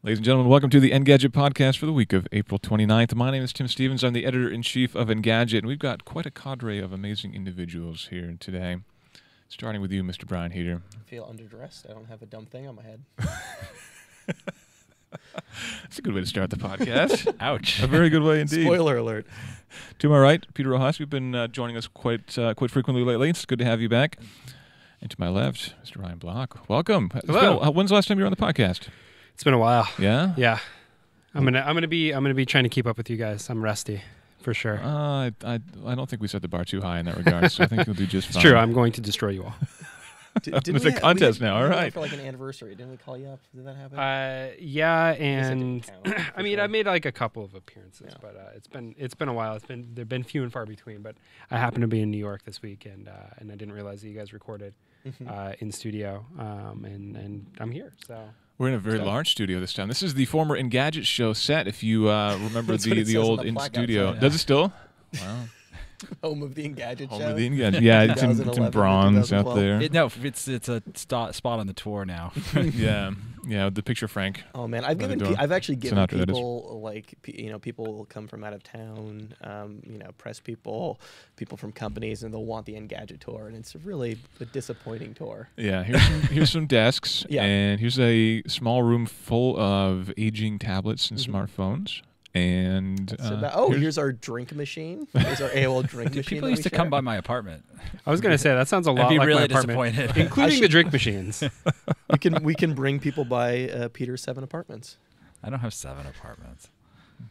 Ladies and gentlemen, welcome to the Engadget Podcast for the week of April 29th. My name is Tim Stevens. I'm the editor-in-chief of Engadget, and we've got quite a cadre of amazing individuals here today. Starting with you, Mr. Brian Heater. I feel underdressed. I don't have a dumb thing on my head. That's a good way to start the podcast. Ouch. A very good way indeed. Spoiler alert. To my right, Peter Rojas. You've been joining us quite frequently lately. It's good to have you back. And to my left, Mr. Ryan Block. Welcome. Hello. When's the last time you were on the podcast? It's been a while. Yeah? Yeah. I'm gonna be trying to keep up with you guys. I'm rusty, for sure. I don't think we set the bar too high in that regard, so I think you'll do just fine. It's true. I'm going to destroy you all. It's a contest now. All right. For like an anniversary, didn't we call you up? Did that happen? Yeah, and I mean, sure. I made like a couple of appearances, Yeah. but it's been a while. They've been few and far between. But I happened to be in New York this week, and I didn't realize that you guys recorded in studio, and I'm here. So. We're in a very large studio this time. This is the former Engadget show set, if you remember the old in-studio. outside, yeah. Does it still? Wow. Home of the Engadget Home show. of the Engadget. Yeah, it's in 2011 bronze out 2012. there. It's a spot on the tour now. yeah, the picture Frank. Oh man, I've actually given Sinatra, that is. people people come from out of town, press people from companies, and they'll want the Engadget tour, and it's really a disappointing tour. Yeah, here's some desks, Yeah. and here's a small room full of aging tablets and smartphones. And here's our drink machine. Here's our AOL drink machine. People used to come by my apartment. I was gonna say that sounds a lot I'd be like really my apartment, disappointed. including the drink machines. We can bring people by Peter's 7 apartments. I don't have 7 apartments.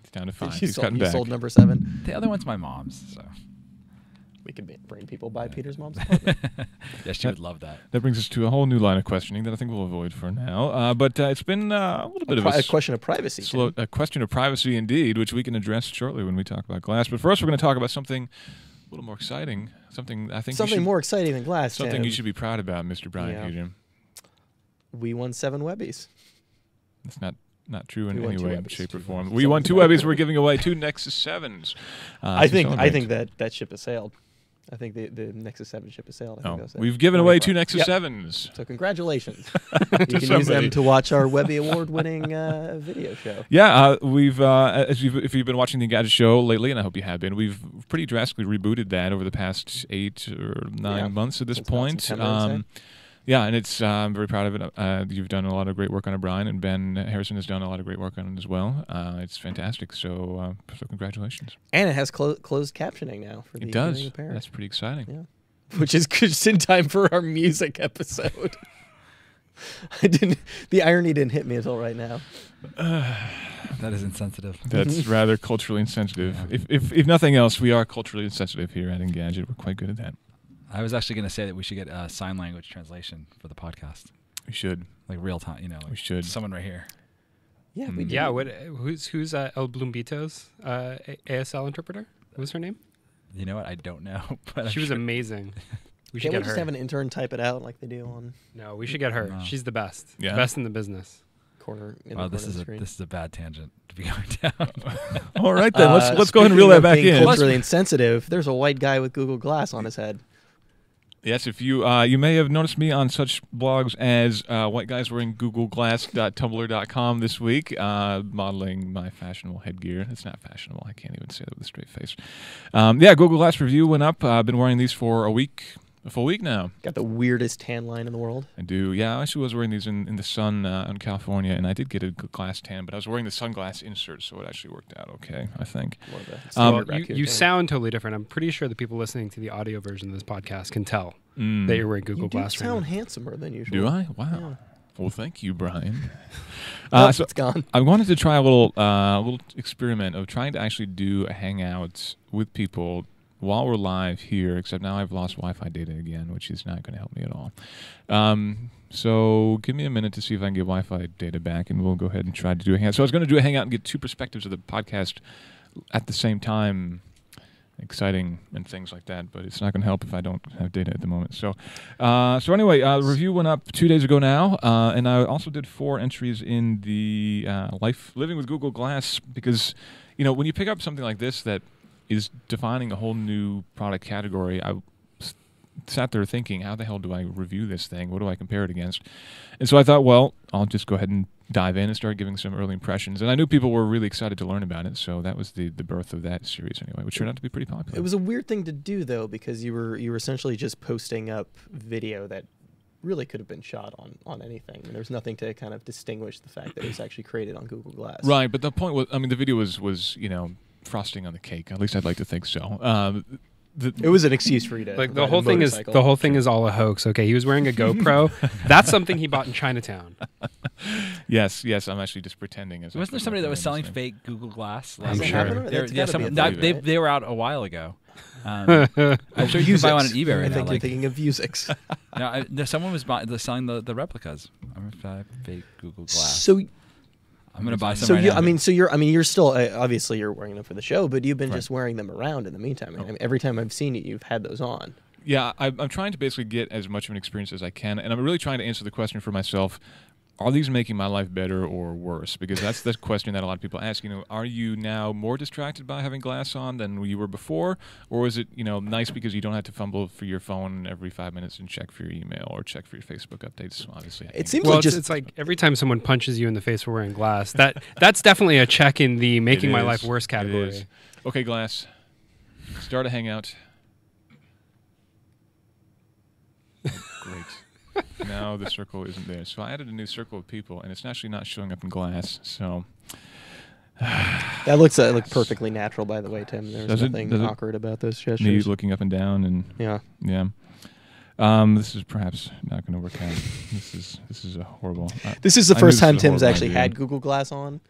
it's down to 5. You He's cutting sold, you back. sold number 7. The other one's my mom's. So We can bring people by Peter's mom's apartment. yeah, she would love that. That brings us to a whole new line of questioning that I think we'll avoid for now. But it's been a little bit of a question of privacy. Tim. a question of privacy indeed, which we can address shortly when we talk about glass. But first, we're going to talk about something a little more exciting. Something I think more exciting than glass. Something Tim. you should be proud about, Mr. Brian Yeah. Heater. We won 7 Webbies. It's not true in We won any 2 way, Webbies. shape, or form. We won 2 Webbies. We're giving away 2 Nexus 7s. I to think celebrate. that ship has sailed. I think the Nexus 7 ship has sailed. I think that's it. We've given away 2 Yep. Nexus 7s. So congratulations. You can use somebody. them to watch our Webby Award-winning video show. Yeah, we've if you've been watching the Engadget show lately, and I hope you have been, we've pretty drastically rebooted that over the past 8 or 9 months at this Since about point. September, I'd say. Yeah, and it's I'm very proud of it. You've done a lot of great work on it, Brian, and Ben Harrison has done a lot of great work on it as well. It's fantastic. So congratulations. And it has closed captioning now for the It does. viewing of parents. That's pretty exciting. Yeah. Which is just in time for our music episode. The irony didn't hit me until right now. That is insensitive. That's rather culturally insensitive. If nothing else, we are culturally insensitive here at Engadget. We're quite good at that. I was actually going to say that we should get sign language translation for the podcast, We should. like real time. We should. Someone right here. Yeah, we do. Yeah. Who's El Blumbito's ASL interpreter? What was her name? You know what? I don't know, but She was amazing. We should Can't we get just her. have an intern type it out like they do on No, we should get her. No. She's the best. Yeah? The best in the business. corner in Wow, the this corner is of a the screen? this is a bad tangent to be going down. All right, then. Let's go ahead and reel Speaking that of back being in. culturally insensitive, there's a white guy with Google Glass on his head. Yes, if you you may have noticed me on such blogs as White Guys Wearing GoogleGlass.tumblr.com this week, modeling my fashionable headgear. It's not fashionable. I can't even say that with a straight face. Yeah, Google Glass review went up. I've been wearing these for a full week now. Got the weirdest tan line in the world. I do. Yeah, I actually was wearing these in the sun in California, and I did get a good glass tan, but I was wearing the sunglass insert, so it actually worked out okay, I think. More of a Well, standard raccoon you tan. sound totally different. I'm pretty sure the people listening to the audio version of this podcast can tell that you're wearing Google You do Glass right now. sound handsomer than usual. Do I? Wow. Yeah. Well, thank you, Brian. So so it's gone. I wanted to try a little experiment of trying to actually do a hangout with people while we're live here, except now I've lost Wi-Fi data again, which is not going to help me at all. So give me a minute to see if I can get Wi-Fi data back, and we'll go ahead and try to do a hangout. So I was going to do a hangout and get 2 perspectives of the podcast at the same time. Exciting and things like that, but it's not going to help if I don't have data at the moment. So anyway, the review went up 2 days ago now, and I also did 4 entries in the living with Google Glass, because when you pick up something like this that is defining a whole new product category, I was sat there thinking, how the hell do I review this thing? What do I compare it against? And so I thought, well, I'll just go ahead and dive in and start giving some early impressions. And I knew people were really excited to learn about it, so that was the birth of that series anyway, which turned out to be pretty popular. It was a weird thing to do, though, because you were essentially just posting up video that really could have been shot on anything. And there's nothing to kind of distinguish the fact that it was actually created on Google Glass. Right, but the point was, I mean, the video was frosting on the cake. At least I'd like to think so. It was an excuse for you to the whole thing is all a hoax. Okay, he was wearing a GoPro. That's something he bought in Chinatown. Yes, I'm actually just pretending. Wasn't there somebody that was selling fake Google Glass? I'm sure. They were out a while ago. I'm sure you can buy one on eBay right I now. think you're thinking of Vuzix. No, someone was selling the replicas. Fake Google Glass. So I'm gonna buy some. You're still obviously you're wearing them for the show, but you've been just wearing them around in the meantime. I mean, every time I've seen you, you've had those on. Yeah, I'm trying to basically get as much of an experience as I can, and I'm really trying to answer the question for myself: are these making my life better or worse? Because that's the question that a lot of people ask. Are you now more distracted by having glass on than you were before, or is it nice because you don't have to fumble for your phone every 5 minutes and check for your email or check for your Facebook updates? Obviously, it seems it's like every time someone punches you in the face for wearing glass, that's definitely a check in the making my life worse category. Okay, Glass, start a hangout. Great. Now the circle isn't there. So I added a new circle of people, and it's actually not showing up in Glass. So that looks perfectly natural, by the way, Tim. There's nothing awkward about those gestures. Me looking up and down, and yeah. This is perhaps not going to work out. This is a horrible. This is the first time Tim's actually had Google Glass on.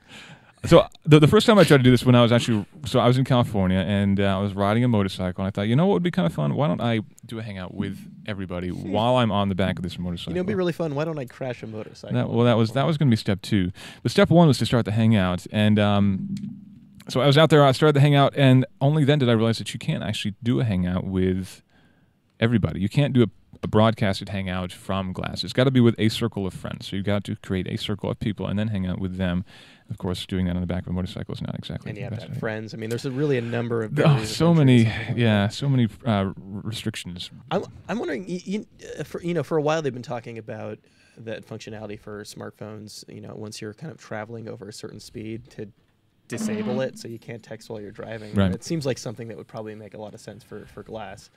So the first time I tried to do this when I was I was in California, and I was riding a motorcycle, and I thought, what would be kind of fun? Why don't I do a hangout with everybody while I'm on the back of this motorcycle? It'd be really fun. Why don't I crash a motorcycle? That was going to be step 2. But step 1 was to start the hangout, and so I was out there. I started the hangout, and only then did I realize that you can't actually do a hangout with everybody. You can't do a broadcasted hangout from Glass. It's got to be with a circle of friends. So you've got to create a circle of people and then hang out with them. Of course, doing that on the back of a motorcycle is not exactly. And you have to have friends. I mean, there's really a number of. So many restrictions. I'm wondering, for a while they've been talking about that functionality for smartphones. Once you're kind of traveling over a certain speed, to disable it so you can't text while you're driving. Right. It seems like something that would probably make a lot of sense for Glass.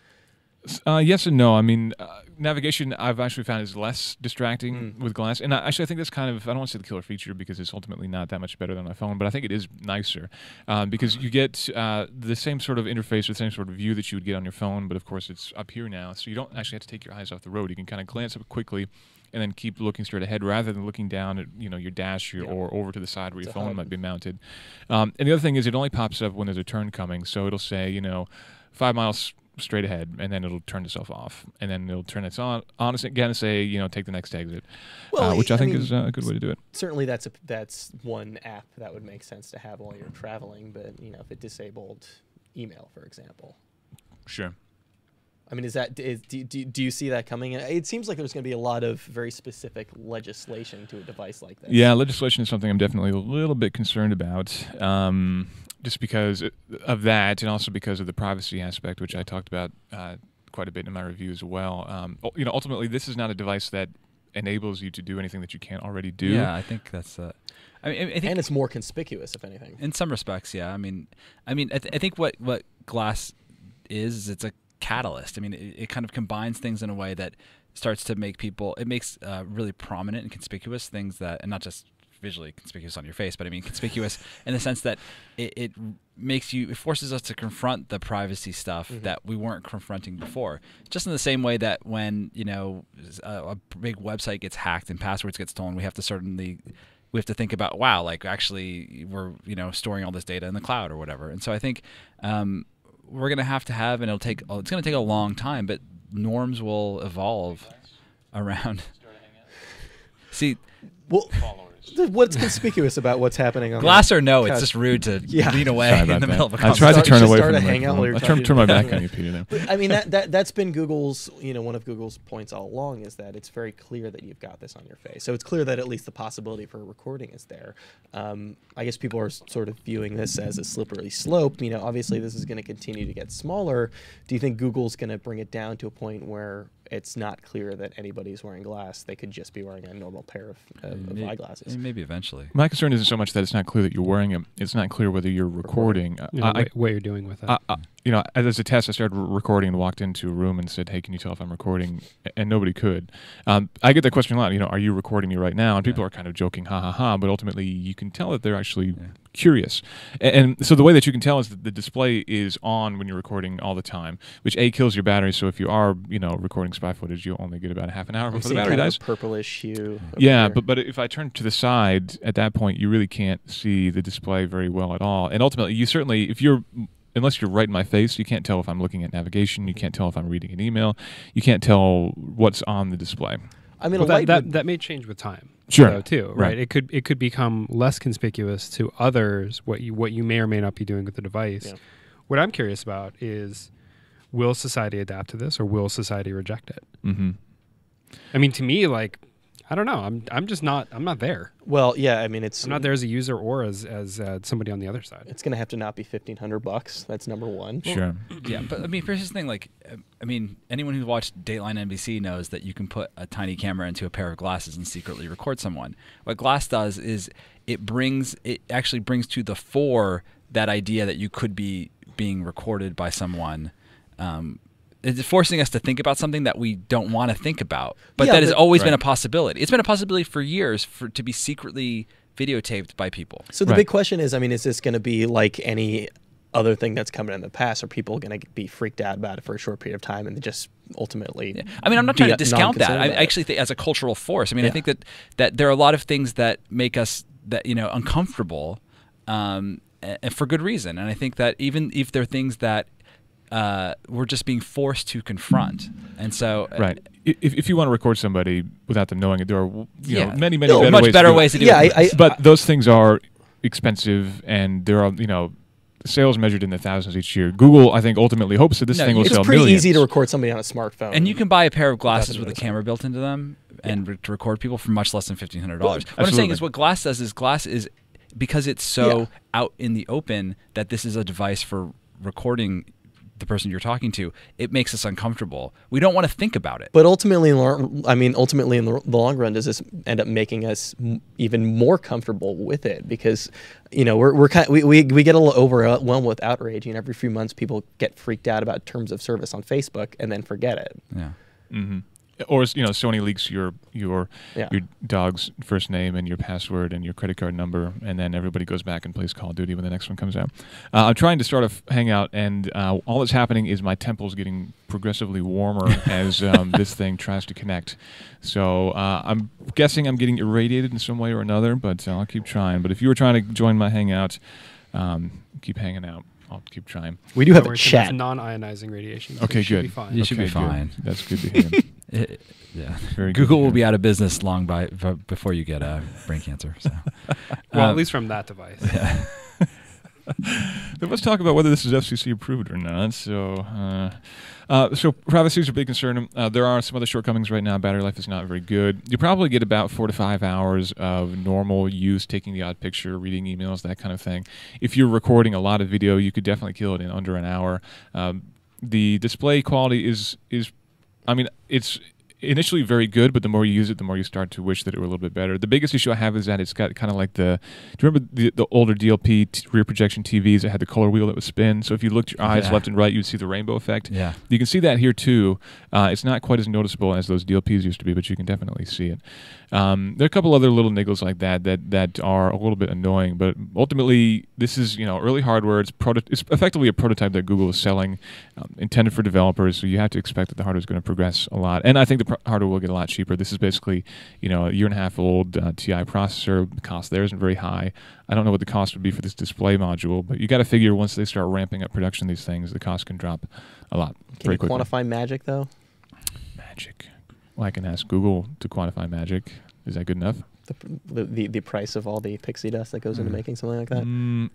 Yes and no. I mean, navigation I've actually found is less distracting with Glass. And actually I think that's kind of, I don't want to say the killer feature because it's ultimately not that much better than my phone, but I think it is nicer because you get the same sort of interface or the same sort of view that you would get on your phone, but of course it's up here now, so you don't actually have to take your eyes off the road. You can kind of glance up quickly and then keep looking straight ahead rather than looking down at your dash or over to the side where your phone might be mounted. And the other thing is it only pops up when there's a turn coming, so it'll say 5 miles straight ahead, and then it'll turn itself off, and then it'll turn its on again and say, take the next exit, which I think is a good way to do it. Certainly, that's one app that would make sense to have while you're traveling. But if it disabled email, for example, sure. I mean, do you see that coming? It seems like there's going to be a lot of very specific legislation to a device like this. Yeah, legislation is something I'm definitely a little bit concerned about. Just because of that, and also because of the privacy aspect, which I talked about quite a bit in my review as well. Ultimately, this is not a device that enables you to do anything that you can't already do. Yeah, I think that's. I think, and it's more conspicuous, if anything. In some respects, yeah. I think what Glass is it's a catalyst. I mean, it kind of combines things in a way that starts to make people. It makes really prominent and conspicuous things that, and not just visually conspicuous on your face, but I mean conspicuous in the sense that it forces us to confront the privacy stuff that we weren't confronting before. Just in the same way that when a big website gets hacked and passwords get stolen, we have to think about, wow, like actually we're storing all this data in the cloud or whatever. And so I think we're gonna have, and it's gonna take a long time, but norms will evolve around. See, followers. What's conspicuous about what's happening on Glass the or no, couch? it's just rude to Yeah. lean away Sorry in about the that. middle of a I conversation. tried to turn Just away start from a the hangout while microphone. you're I turned my back talking. on you, Peter. There. But, I mean, that's been Google's, one of Google's points all along is that it's very clear that you've got this on your face. So it's clear that at least the possibility for recording is there. I guess people are sort of viewing this as a slippery slope. Obviously this is going to continue to get smaller. Do you think Google's going to bring it down to a point where it's not clear that anybody's wearing glass? They could just be wearing a normal pair of eyeglasses. Maybe eventually. My concern isn't so much that it's not clear that you're wearing them. It's not clear whether you're recording. What you're doing with it. As a test, I started recording and walked into a room and said, "Hey, can you tell if I'm recording?" And nobody could. I get that question a lot. Are you recording me right now? And people are kind of joking, ha ha ha. But ultimately, you can tell that they're actually curious. And so the way that you can tell is that the display is on when you're recording all the time, which kills your battery. So if you are, recording spy footage, you'll only get about a half an hour before the battery dies. Purplish hue. Yeah, but if I turn to the side, at that point, you really can't see the display very well at all. And ultimately, you certainly, unless you're right in my face, you can't tell if I'm looking at navigation. You can't tell if I'm reading an email. You can't tell what's on the display. I mean, that may change with time. Sure. Though, too, right? It could become less conspicuous to others what you may or may not be doing with the device. Yeah. What I'm curious about is, will society adapt to this, or will society reject it? Mm-hmm. I mean, to me, I don't know. I'm just not. I'm not there. Well, yeah. I mean, I'm not there as a user or as somebody on the other side. It's going to have to not be $1,500. That's number one. Sure. Yeah, but I mean, here's the thing. Anyone who's watched Dateline NBC knows that you can put a tiny camera into a pair of glasses and secretly record someone. What glass does is it actually brings to the fore that idea that you could be being recorded by someone. It's forcing us to think about something that we don't want to think about, but that has always been a possibility. It's been a possibility for years to be secretly videotaped by people. So the big question is, is this going to be like any other thing that's coming in the past? Are people going to be freaked out about it for a short period of time and just ultimately? Yeah. I mean, I'm not trying to discount that. I actually think as a cultural force. I mean, I think that there are a lot of things that make us uncomfortable, and for good reason. And I think that even if there are things that we're just being forced to confront, and so If you want to record somebody without them knowing it, there are many much better ways to do it. But those things are expensive, and there are sales measured in the thousands each year. Google, I think, ultimately hopes that this thing will sell millions. It's pretty easy to record somebody on a smartphone, and you can buy a pair of glasses with a camera built into them and to record people for much less than $1,500. What I'm saying is, what glass does is because it's so out in the open that this is a device for recording the person you're talking to, it makes us uncomfortable. We don't want to think about it. But ultimately, in the long run, does this end up making us even more comfortable with it? Because we get a little overwhelmed with outrage. Every few months, people get freaked out about terms of service on Facebook and then forget it. Yeah. Mm-hmm. Or Sony leaks your dog's first name and your password and your credit card number, and then everybody goes back and plays Call of Duty when the next one comes out. I'm trying to start a hangout, and all that's happening is my temples getting progressively warmer as this thing tries to connect. So I'm guessing I'm getting irradiated in some way or another, but I'll keep trying. But if you were trying to join my hangout, keep hanging out. I'll keep trying. We do have a chat. It's non-ionizing radiation. So Okay, you should good. be fine. You should be fine. Good. That's good to hear. Yeah. Very Google good. will be out of business long before you get brain cancer. So. Well, at least from that device. Yeah. Let's talk about whether this is FCC approved or not. So privacy is a big concern. There are some other shortcomings right now. Battery life is not very good. You probably get about 4 to 5 hours of normal use, taking the odd picture, reading emails, that kind of thing. If you're recording a lot of video, you could definitely kill it in under an hour. The display quality is it's initially very good, but the more you use it, the more you start to wish that it were a little bit better. The biggest issue I have is that it's got kind of like do you remember the older DLP rear projection TVs that had the color wheel that would spin? So if you looked your eyes left and right, you'd see the rainbow effect. Yeah. You can see that here too. It's not quite as noticeable as those DLPs used to be, but you can definitely see it. There are a couple other little niggles like that are a little bit annoying, but ultimately this is early hardware. It's effectively a prototype that Google is selling, intended for developers. So you have to expect that the hardware is going to progress a lot, and I think the hardware will get a lot cheaper. This is basically a 1.5-year old TI processor. The cost there isn't very high. I don't know what the cost would be for this display module, but you got to figure once they start ramping up production of these things, the cost can drop a lot very quickly. Can you quantify magic though? Magic. Well, I can ask Google to quantify magic. Is that good enough? the price of all the pixie dust that goes into making something like that?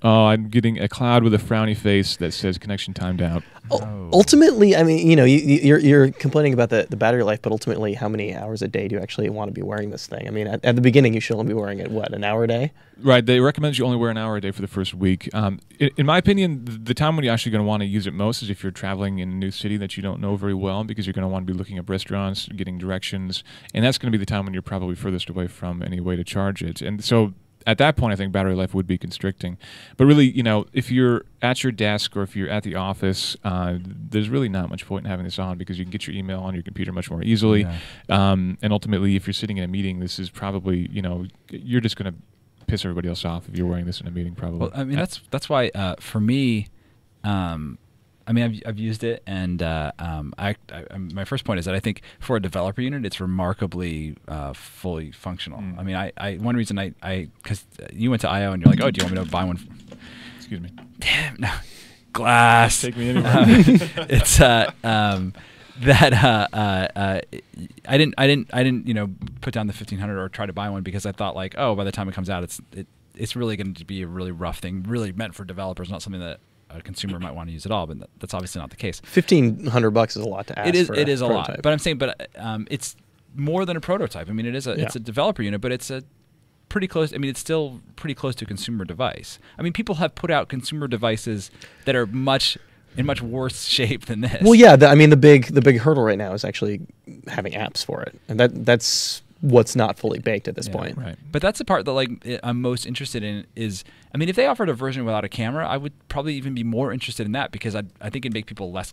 I'm getting a cloud with a frowny face that says connection timed out. Ultimately, I mean, you're complaining about the battery life, but ultimately, how many hours a day do you actually want to be wearing this thing? I mean, at the beginning, you should only be wearing it, an hour a day? Right. They recommend you only wear an hour a day for the first week. In my opinion, the time when you're actually going to want to use it most is if you're traveling in a new city that you don't know very well, because you're going to want to be looking up restaurants, getting directions, and that's going to be the time when you're probably furthest away from any way to charge it. And so at that point, I think battery life would be constricting. But really, if you're at your desk or if you're at the office, there's really not much point in having this on, because you can get your email on your computer much more easily. Yeah. And ultimately, if you're sitting in a meeting, this is probably, you're just going to piss everybody else off if you're wearing this in a meeting, probably. Well, I mean, that's why for me, I mean, I've used it, and my first point is that I think for a developer unit, it's remarkably fully functional. I mean, one reason because you went to I/O and you're like, oh, do you want me to buy one? Excuse me. Damn, no. Glass. Take me anywhere. It's I didn't put down the 1500 or try to buy one, because I thought like, oh, by the time it comes out, it's really going to be a really rough thing, really meant for developers, not something that a consumer might want to use at all. But that's obviously not the case. $1,500 is a lot to ask. It is a lot. But I'm saying, it's more than a prototype. I mean, it's a developer unit, but it's a pretty close. I mean, it's still pretty close to a consumer device. I mean, people have put out consumer devices that are in much worse shape than this. Well, yeah. The big hurdle right now is actually having apps for it, and that's what's not fully baked at this point. Right. But that's the part that I'm most interested in is, I mean, if they offered a version without a camera, I would probably even be more interested in that, because I think it'd make people less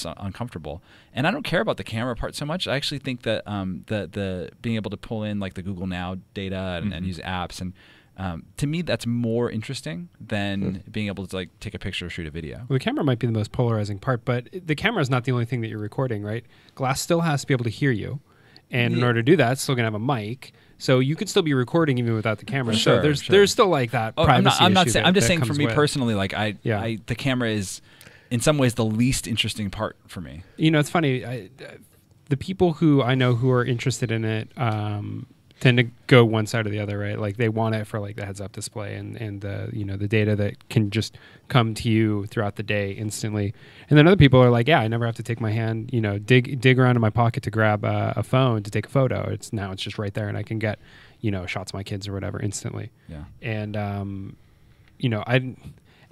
uncomfortable. And I don't care about the camera part so much. I actually think that the being able to pull in like the Google Now data and use apps, and to me that's more interesting than being able to like take a picture or shoot a video. Well, the camera might be the most polarizing part, but the camera is not the only thing that you're recording, right? Glass still has to be able to hear you. And in order to do that, it's still going to have a mic. So you could still be recording even without the camera. Sure, so there's still like that privacy I'm not issue saying, I'm just that saying for me with. personally, like the camera is in some ways the least interesting part for me. It's funny. The people who I know who are interested in it tend to go one side or the other, right? Like they want it for like the heads-up display and the the data that can just come to you throughout the day instantly. And then other people are like, yeah, I never have to take my hand, dig around in my pocket to grab a phone to take a photo. It's just right there, and I can get shots of my kids or whatever instantly. Yeah. And I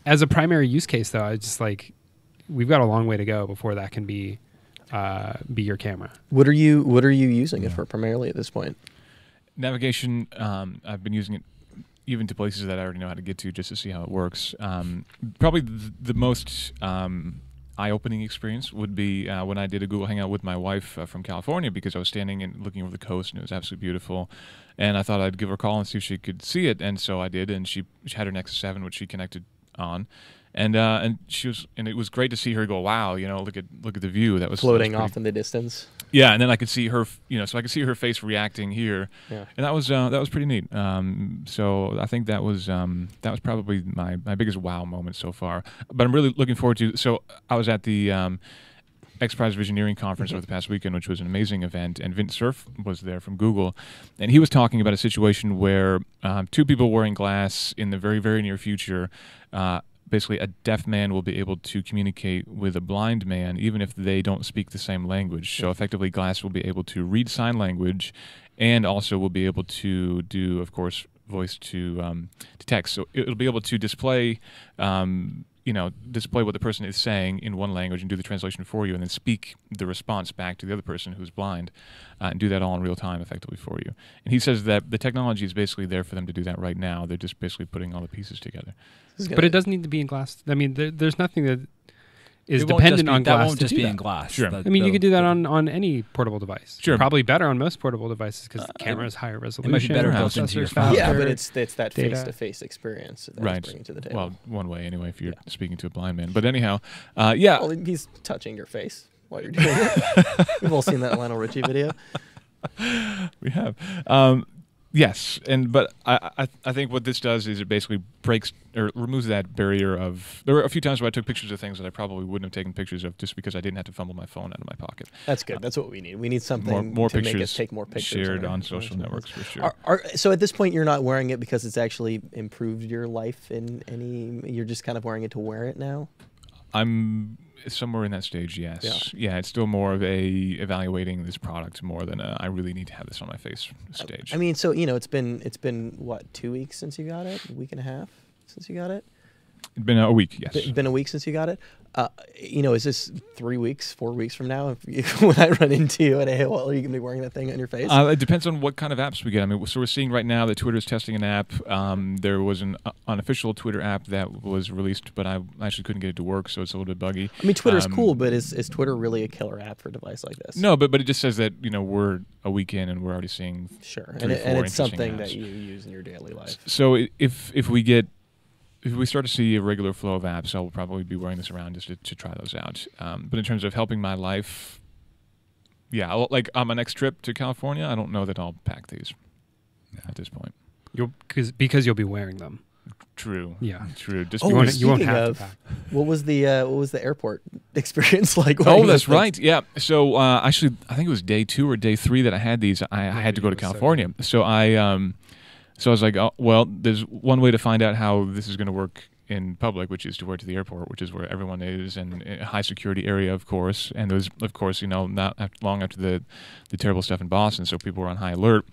as a primary use case though, I just like we've got a long way to go before that can be your camera. What are you using it for primarily at this point? Navigation, I've been using it even to places that I already know how to get to, just to see how it works. Probably the most eye-opening experience would be when I did a Google Hangout with my wife from California, because I was standing and looking over the coast, and it was absolutely beautiful. And I thought I'd give her a call and see if she could see it, and so I did. And she had her Nexus 7, which she connected on. And it was great to see her go, wow, look at the view. That was floating off in the distance. Yeah, and then I could see her, so I could see her face reacting here, and that was pretty neat. So I think that was probably my biggest wow moment so far. But I'm really looking forward to. So I was at the XPRIZE Visioneering Conference over the past weekend, which was an amazing event, and Vint Cerf was there from Google, and he was talking about a situation where two people wearing glass in the very, very near future. Basically, a deaf man will be able to communicate with a blind man even if they don't speak the same language. So effectively, glass will be able to read sign language, and also will be able to do, of course, voice to text. So it'll be able to display display what the person is saying in one language and do the translation for you, and then speak the response back to the other person who's blind, and do that all in real time effectively for you. And he says that the technology is basically there for them to do that right now. They're just basically putting all the pieces together. But it doesn't need to be in glass. I mean, there's nothing that is dependent on glass. That won't just be in glass. Sure. I mean, you could do that on any portable device. Sure. Probably better on most portable devices because the camera is higher resolution. It might be better built into your phone. Yeah, but it's that face-to-face experience that he's bringing to the table. Well, one way anyway if you're speaking to a blind man. But anyhow, yeah. Well, he's touching your face while you're doing it. We've all seen that Lionel Richie video. We have. Yes, but I think what this does is it basically breaks or removes that barrier of. There were a few times where I took pictures of things that I probably wouldn't have taken pictures of just because I didn't have to fumble my phone out of my pocket. That's good. That's what we need. We need something more to pictures make us take more pictures shared our on social networks for sure. So at this point, you're not wearing it because it's actually improved your life in any. You're just kind of wearing it to wear it now. I'm somewhere in that stage, yes. Yeah, it's still more of a evaluating this product more than I really need to have this on my face stage. I mean, so it's been what, 2 weeks since you got it? A week and a half since you got it? It's been a week, yes. Been a week since you got it. Is this 3 weeks, 4 weeks from now? When I run into you at AOL, are you gonna be wearing that thing on your face? It depends on what kind of apps we get. I mean, so we're seeing right now that Twitter's testing an app. There was an unofficial Twitter app that was released, but I actually couldn't get it to work, so it's a little bit buggy. I mean, Twitter's cool, but is Twitter really a killer app for a device like this? No, but it just says that we're a week in and we're already seeing sure, 3 or 4 and it's something apps that you use in your daily life. So if we start to see a regular flow of apps, I'll probably be wearing this around just to try those out. But in terms of helping my life, yeah, like on my next trip to California, I don't know that I'll pack these at this point. Because you'll be wearing them. True. Yeah. True. Just you won't have to pack. What was the airport experience like? Oh, that's right. Yeah. So actually, I think it was day 2 or day 3 that I had these. I had to go to California, so So I was like, oh, well, there's one way to find out how this is going to work in public, which is to wear it to the airport, which is where everyone is, and a high security area, of course. And there was, of course, not long after the terrible stuff in Boston, so people were on high alert.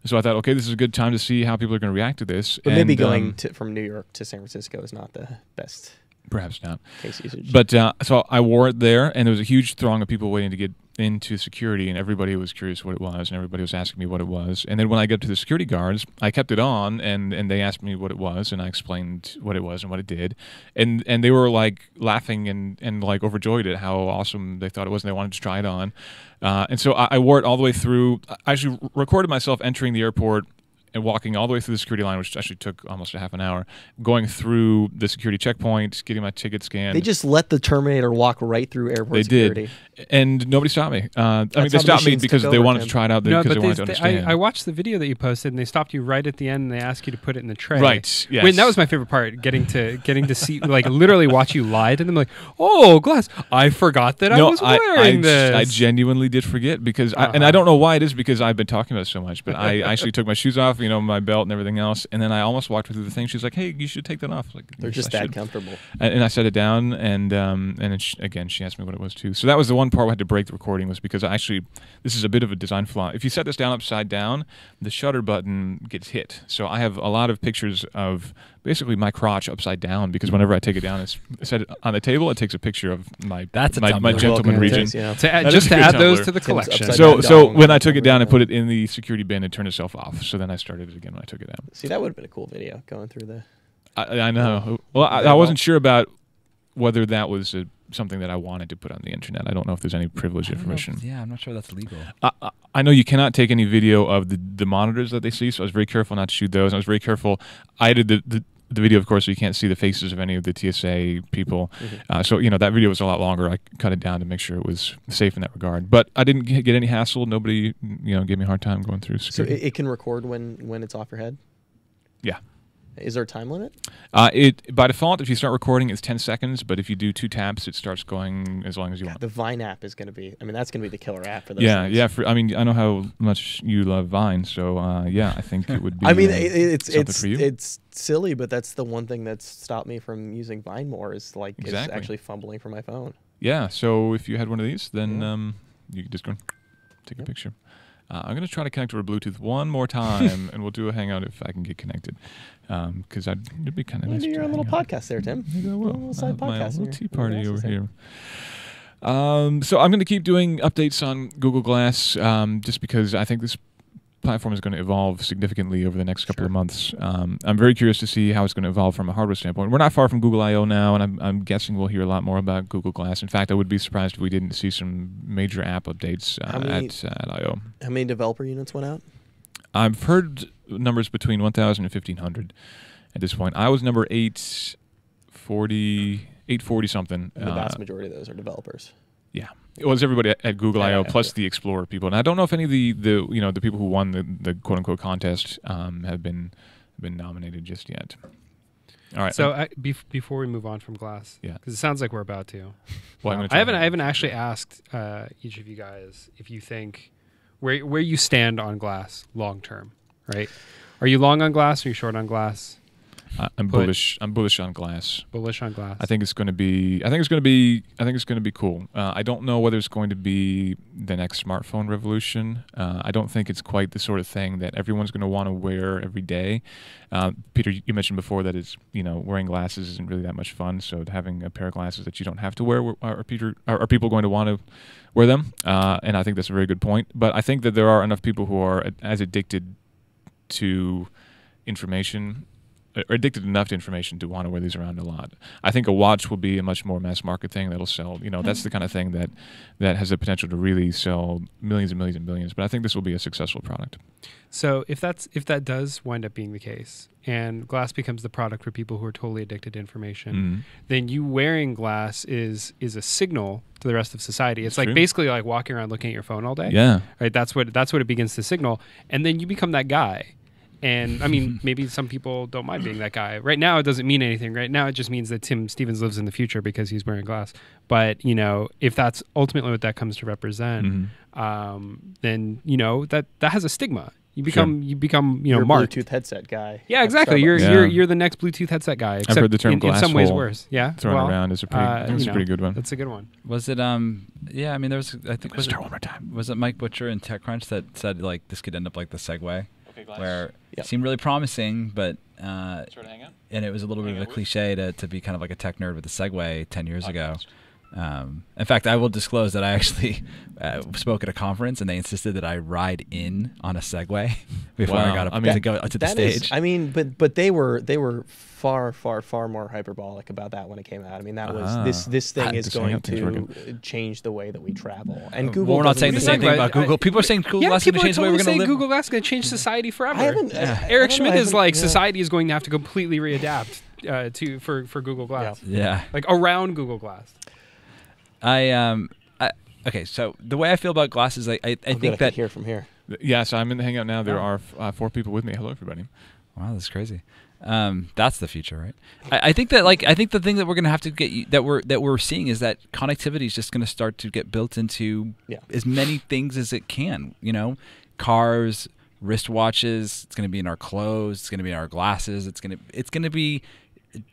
So I thought, okay, this is a good time to see how people are going to react to this. But maybe going from New York to San Francisco is not the best. Perhaps not. Case usage. But so I wore it there, and there was a huge throng of people waiting to get into security, and everybody was curious what it was, and everybody was asking me what it was. And then when I got to the security guards, I kept it on, and they asked me what it was, and I explained what it was and what it did. And they were like laughing and like overjoyed at how awesome they thought it was, and they wanted to try it on. And so I wore it all the way through. I actually recorded myself entering the airport and walking all the way through the security line, which actually took almost a half an hour, going through the security checkpoint, getting my ticket scanned. They just let the Terminator walk right through airport security. They did, and nobody stopped me. I mean, they stopped me because they wanted to try it out, because they wanted to understand. I watched the video that you posted, and they stopped you right at the end, and they asked you to put it in the tray. Right, yes. Wait, that was my favorite part, getting to see, like, literally watch you lie to them, like, oh, Glass, I forgot that I was wearing this. I genuinely did forget, because and I don't know why it is, because I've been talking about it so much, but I actually took my shoes off, my belt and everything else, and then I almost walked her through the thing. She's like, "Hey, you should take that off." Like, they're just that comfortable. And I set it down, and then again, she asked me what it was too. So that was the one part where I had to break the recording, was because this is a bit of a design flaw. If you set this down upside down, the shutter button gets hit. So I have a lot of pictures of basically my crotch upside down, because whenever I take it down, it's set it on the table. It takes a picture of my gentleman region. To add those to the collection. So when I took it down and put it in the security bin, it turned itself off. So then I started it again when I took it out. See, that would have been a cool video going through the. I know. Well, I wasn't sure about whether that was something that I wanted to put on the internet. I don't know if there's any privileged information. Yeah, I'm not sure that's legal. I know you cannot take any video of the monitors that they see, so I was very careful not to shoot those. I was very careful. I did the video, of course, so you can't see the faces of any of the TSA people. Mm-hmm. So, that video was a lot longer. I cut it down to make sure it was safe in that regard. But I didn't get any hassle. Nobody, gave me a hard time going through security. So it can record when it's off your head? Yeah. Is there a time limit? By default, if you start recording, it's 10 seconds. But if you do 2 taps, it starts going as long as you want. The Vine app is going to be. I mean, that's going to be the killer app for those. Yeah, things. Yeah. I know how much you love Vine, so I think it would be. I mean, for you. It's silly, but that's the one thing that's stopped me from using Vine more. Is exactly. It's actually fumbling for my phone. Yeah. So if you had one of these, then you could just go take a picture. I'm going to try to connect over Bluetooth one more time, and we'll do a hangout if I can get connected. Because it'd be kind of nice. Do your little podcast there, Tim. Maybe I will. A little side podcast. My little tea party over here. So I'm going to keep doing updates on Google Glass, just because I think this platform is going to evolve significantly over the next couple of months. I'm very curious to see how it's going to evolve from a hardware standpoint. We're not far from Google I/O now, and I'm guessing we'll hear a lot more about Google Glass. In fact, I would be surprised if we didn't see some major app updates at I/O. How many developer units went out? I've heard numbers between 1,000 and 1,500 at this point. I was number 840 something. And the vast majority of those are developers. Yeah. It was everybody at Google I/O plus yeah. the Explorer people, and I don't know if any of the people who won the quote unquote contest have been nominated just yet. All right. So before we move on from Glass, Yeah. because it sounds like we're about to. Well, I'm gonna I try haven't actually asked each of you guys if you think where you stand on Glass long term, right? Are you long on Glass? Or are you short on Glass? I'm bullish. I'm bullish on Glass. Bullish on Glass. I think it's going to be cool. I don't know whether it's going to be the next smartphone revolution. I don't think it's quite the sort of thing that everyone's going to want to wear every day. Peter, you mentioned before that it's wearing glasses isn't really that much fun. So having a pair of glasses that you don't have to wear, are people going to want to wear them? And I think that's a very good point. But I think that there are enough people who are as addicted to information. Are addicted enough to information to want to wear these around a lot. I think a watch will be a much more mass market thing that'll sell. That's the kind of thing that has the potential to really sell millions and millions and millions. But I think this will be a successful product. So if that does wind up being the case, and Glass becomes the product for people who are totally addicted to information, then you wearing Glass is a signal to the rest of society. It's like basically like walking around looking at your phone all day. Yeah, right. That's what it begins to signal, and then you become that guy. And I mean, maybe some people don't mind being that guy. Right now, it doesn't mean anything. Right now, it just means that Tim Stevens lives in the future because he's wearing Glass. But if that's ultimately what that comes to represent, then that has a stigma. You become you're marked. a Bluetooth headset guy. Yeah, exactly. You're the next Bluetooth headset guy. Except I've heard the term in some ways hole worse. Yeah, thrown around is a pretty good one. That's a good one. Was it? Yeah, I mean, there was. I think was it, one more time. Was it Mike Butcher in TechCrunch that said like this could end up like the Segway, where Yep. it seemed really promising, but Sort of hang out. and it was a little bit of a cliche to be kind of like a tech nerd with the Segway 10 years ago. In fact, I will disclose that I actually spoke at a conference, and they insisted that I ride in on a Segway before I got up to go to the stage. But they were far more hyperbolic about that when it came out. I mean, that was this thing is going to change the way that we travel. And Google. We're not saying the same thing about Google. People are saying Google Glass is going to change the way we're going to live. Google Glass is going to change society forever. Eric Schmidt is like society is going to have to completely readapt for Google Glass. Yeah, like around Google Glass. Okay, so the way I feel about Glass is I think that hear from here. Yeah, so I'm in the Hangout now. There are 4 people with me. Hello, everybody. Wow, that's crazy. That's the future, right? I think that the thing that we're going to have to get that we're seeing is that connectivity is just going to start to get built into as many things as it can. Cars, wristwatches. It's going to be in our clothes. It's going to be in our glasses. It's going to be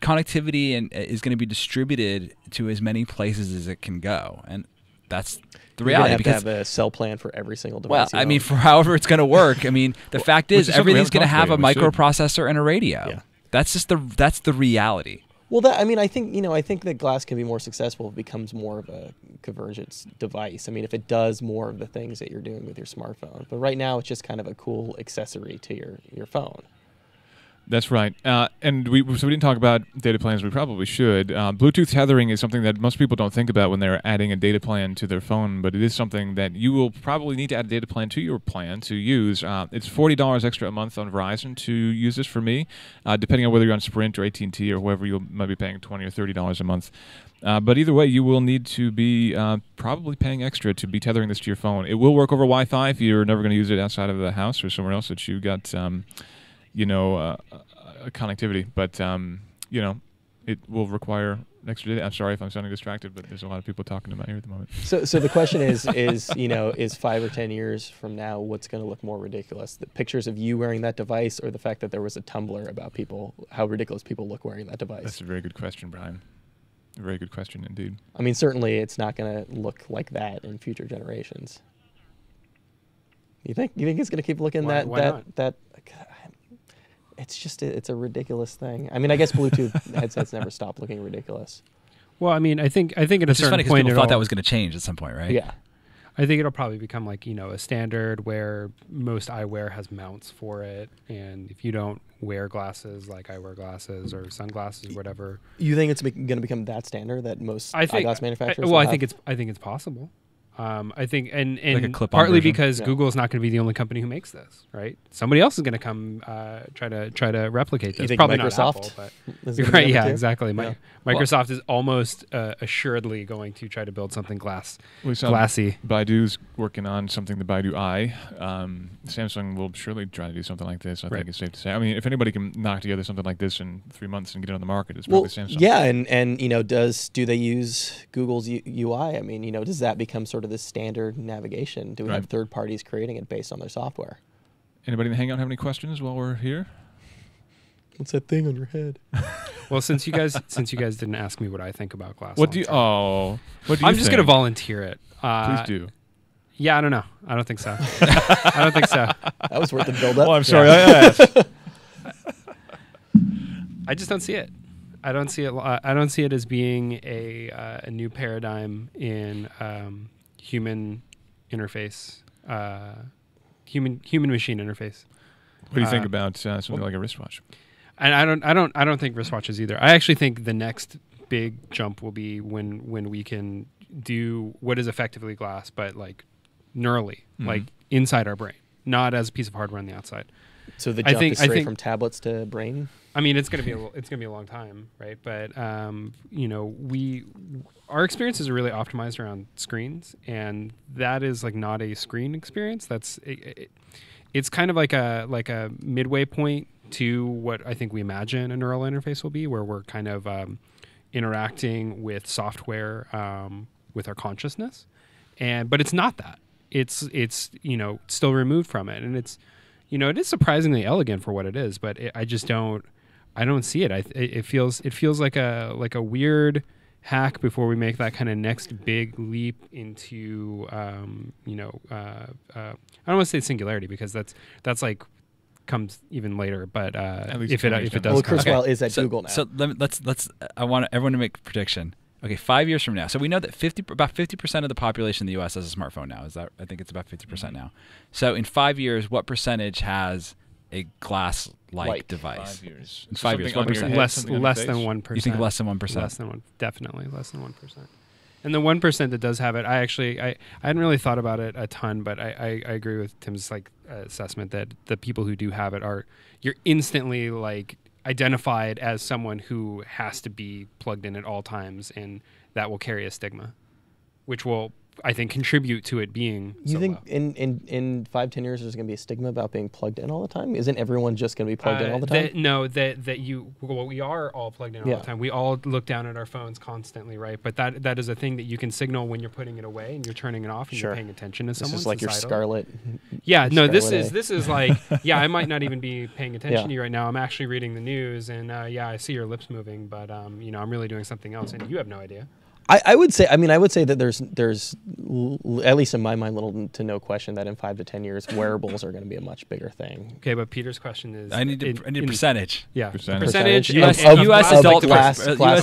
connectivity and is going to be distributed to as many places as it can go, and that's the reality. You're gonna have to have a cell plan for every single device. Well, I mean, for however it's going to work. I mean, the fact is everything's going to have a microprocessor and a radio. Yeah. That's the reality. Well, I think that Glass can be more successful if it becomes more of a convergence device. I mean, if it does more of the things that you're doing with your smartphone. But right now, it's just kind of a cool accessory to your phone. That's right. And we didn't talk about data plans. We probably should. Bluetooth tethering is something that most people don't think about when they're adding a data plan to their phone, but it is something that you will probably need to add a data plan to your plan to use. It's $40 extra a month on Verizon to use this for me, depending on whether you're on Sprint or AT&T or whoever. You might be paying $20 or $30 a month. But either way, you will need to be probably paying extra to be tethering this to your phone. It will work over Wi-Fi if you're never going to use it outside of the house or somewhere else that you got connectivity, but it will require extra data. I'm sorry if I'm sounding distracted, but there's a lot of people talking to my ear at the moment. So the question is 5 or 10 years from now, what's going to look more ridiculous? The pictures of you wearing that device, or the fact that there was a Tumblr about how ridiculous people look wearing that device? That's a very good question, Brian. A very good question indeed. I mean, certainly it's not going to look like that in future generations. You think it's going to keep looking why that? It's a ridiculous thing. I mean, I guess Bluetooth headsets never stop looking ridiculous. Well, I mean, I think at a certain funny point, people thought that was going to change at some point, right? Yeah. I think it'll probably become like a standard where most eyewear has mounts for it, and if you don't wear glasses like I wear glasses or sunglasses, whatever. You think it's going to become that standard that most eyeglass manufacturers? Well, I think it's possible. I think, and like partly because Google is not going to be the only company who makes this, right? Somebody else is going to come try to replicate this. You think Probably Microsoft not Apple, but you're right. Yeah, exactly. Microsoft is almost assuredly going to try to build something We saw glassy. Baidu's working on something, the Baidu Eye. Samsung will surely try to do something like this. I think it's safe to say. I mean, if anybody can knock together something like this in 3 months and get it on the market, it's probably Samsung. Yeah, and do they use Google's UI? I mean, does that become sort of the standard navigation? Do we have third parties creating it based on their software? Anybody in the Hangout have any questions while we're here? What's that thing on your head? Well, since you guys didn't ask me what I think about glass, What do you I'm just going to volunteer it. Please do. Yeah, I don't know. I don't think so. I don't think so. That was worth the build up. Well, I'm sorry I asked. I just don't see it. I don't see it. I don't see it as being a new paradigm in human interface, human machine interface. What do you think about something like a wristwatch? And I don't think wristwatches either. I actually think the next big jump will be when we can do what is effectively glass, but like neurally, like inside our brain, not as a piece of hardware on the outside. So the jump is straight from tablets to brain. I mean, it's gonna be a long time, right? But our experiences are really optimized around screens, and that is like not a screen experience. It's kind of like a midway point to what I think we imagine a neural interface will be, where we're kind of interacting with software with our consciousness, but it's not that. It's still removed from it, and it is surprisingly elegant for what it is. But I don't see it. It feels like a weird hack before we make that kind of next big leap into I don't want to say singularity, because that's like comes even later, but if it does, well, Kurzweil is at Google now. So let's. I want everyone to make a prediction. Okay, 5 years from now. So we know that about 50% of the population in the U.S. has a smartphone now. I think it's about 50% now. So in 5 years, what percentage has a glass-like device? 5 years. In 5 years, 1%. Less than 1%. You think less than 1%? Less than one, definitely less than 1%. And the 1% that does have it, I hadn't really thought about it a ton, but I agree with Tim's assessment that the people who do have it you're instantly like identified as someone who has to be plugged in at all times, and that will carry a stigma, which will, I think, contribute to it being. You think in 5-10 years there's going to be a stigma about being plugged in all the time? Isn't everyone just going to be plugged in all the time? We are all plugged in all the time. We all look down at our phones constantly, right? But that is a thing that you can signal when you're putting it away and you're turning it off and you're paying attention to someone. This is like your Scarlet. Yeah, no, this is like, I might not even be paying attention to you right now. I'm actually reading the news, and I see your lips moving, but I'm really doing something else, and you have no idea. I would say that there's at least in my mind little to no question that in 5 to 10 years wearables are going to be a much bigger thing. Okay, but Peter's question is I need a percentage. Yeah, percentage US adult devices. I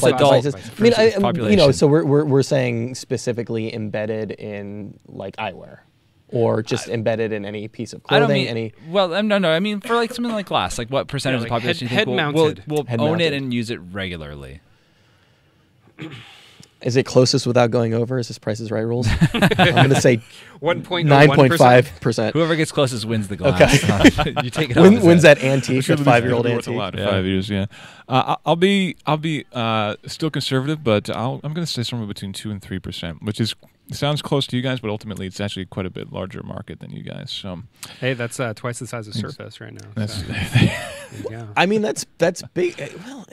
mean, so we're saying specifically embedded in like eyewear, or just embedded in any piece of clothing. No. I mean, for like something like glass, like what percentage of the population will own it and use it regularly? Is it closest without going over? Is this Price is Right rules? I'm going to say 9.5%. Whoever gets closest wins the glass. Okay. You take it off. Wins that antique, the 5-year-old antique. A lot in 5 years, yeah. I'll be still conservative, but I'm going to say somewhere between 2 and 3%, which sounds close to you guys, but ultimately it's actually quite a bit larger market than you guys. So, hey, that's twice the size of Surface right now. I mean, that's big. Well,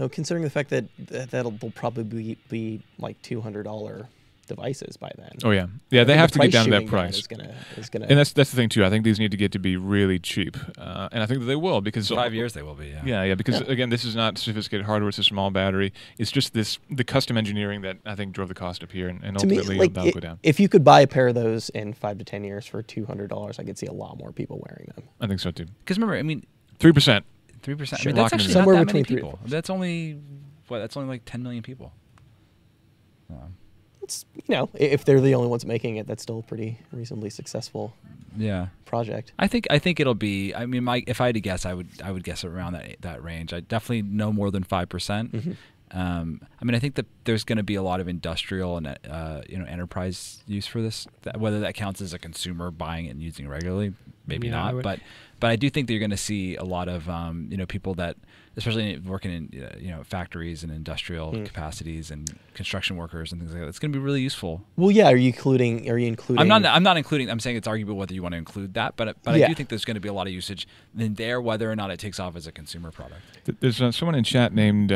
considering the fact that they'll probably be like $200 devices by then. Oh yeah, they have to get down to that price. Is gonna, and that's the thing too. I think these need to get to be really cheap, and I think that they will, because in 5 years they will be. Yeah. Because again, this is not sophisticated hardware. It's a small battery. It's just the custom engineering that I think drove the cost up here, and ultimately that'll go down. If you could buy a pair of those in 5 to 10 years for $200, I could see a lot more people wearing them. I think so too. Because remember, I mean, 3%. 3%. Sure. I mean, that's actually somewhere not that between many people. That's only like 10 million people. It's if they're the only ones making it, that's still a pretty reasonably successful project. I think it'll be. I mean, if I had to guess, I would guess around that range. I definitely no more than 5%. Mm-hmm. I mean, I think that there's going to be a lot of industrial and enterprise use for this. Whether that counts as a consumer buying it and using it regularly, maybe Yeah, not. But I do think that you're going to see a lot of people that, especially working in factories and industrial capacities and construction workers and things like that. It's going to be really useful. Well, yeah. Are you including? I'm not including. I'm saying it's arguable whether you want to include that, but I do think there's going to be a lot of usage in there, whether or not it takes off as a consumer product. There's someone in chat named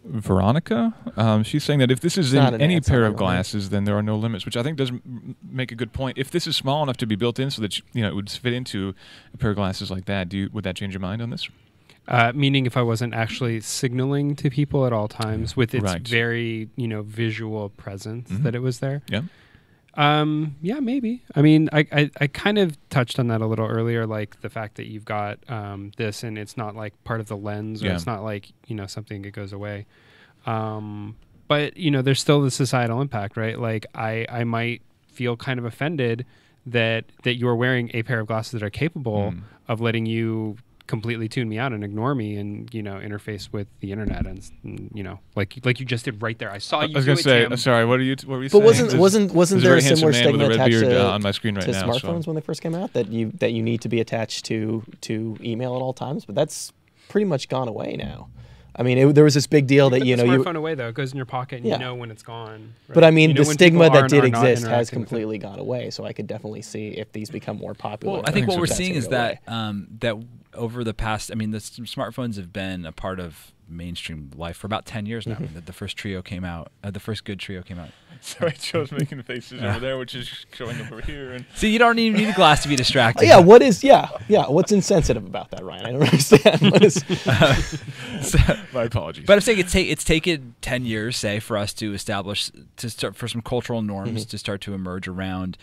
Veronica. She's saying that if this is in any pair of glasses, then there are no limits, which I think does make a good point. If this is small enough to be built in so that it would fit into a pair of glasses like that, would that change your mind on this? Meaning if I wasn't actually signaling to people at all times with its very, visual presence that it was there. Yeah. Yeah, maybe. I mean, I kind of touched on that a little earlier, like the fact that you've got this and it's not like part of the lens or it's not like, something that goes away. But, there's still the societal impact, right? Like I might feel kind of offended that you're wearing a pair of glasses that are capable of letting you completely tune me out and ignore me and interface with the internet and like you just did right there. I saw you. I was going to say, sorry. What were you saying? But wasn't there a similar stigma attached on my screen right now, smartphones when they first came out that you need to be attached to email at all times? But that's pretty much gone away now. I mean, there was this big deal that the smartphone away though. It goes in your pocket and you know when it's gone. Right? But I mean, the stigma that did exist has completely gone away. So I could definitely see if these become more popular. Well, I think what we're seeing is that that over the past, I mean, the smartphones have been a part of mainstream life for about 10 years now. The first trio came out. The first good trio came out. Sorry, Joe's making faces over there, which is showing up over here. And see, you don't even need a glass to be distracted. Yeah, what's insensitive about that, Ryan? I don't understand. My apologies. But I'm saying it's taken 10 years, say, for us to establish, for some cultural norms to start to emerge around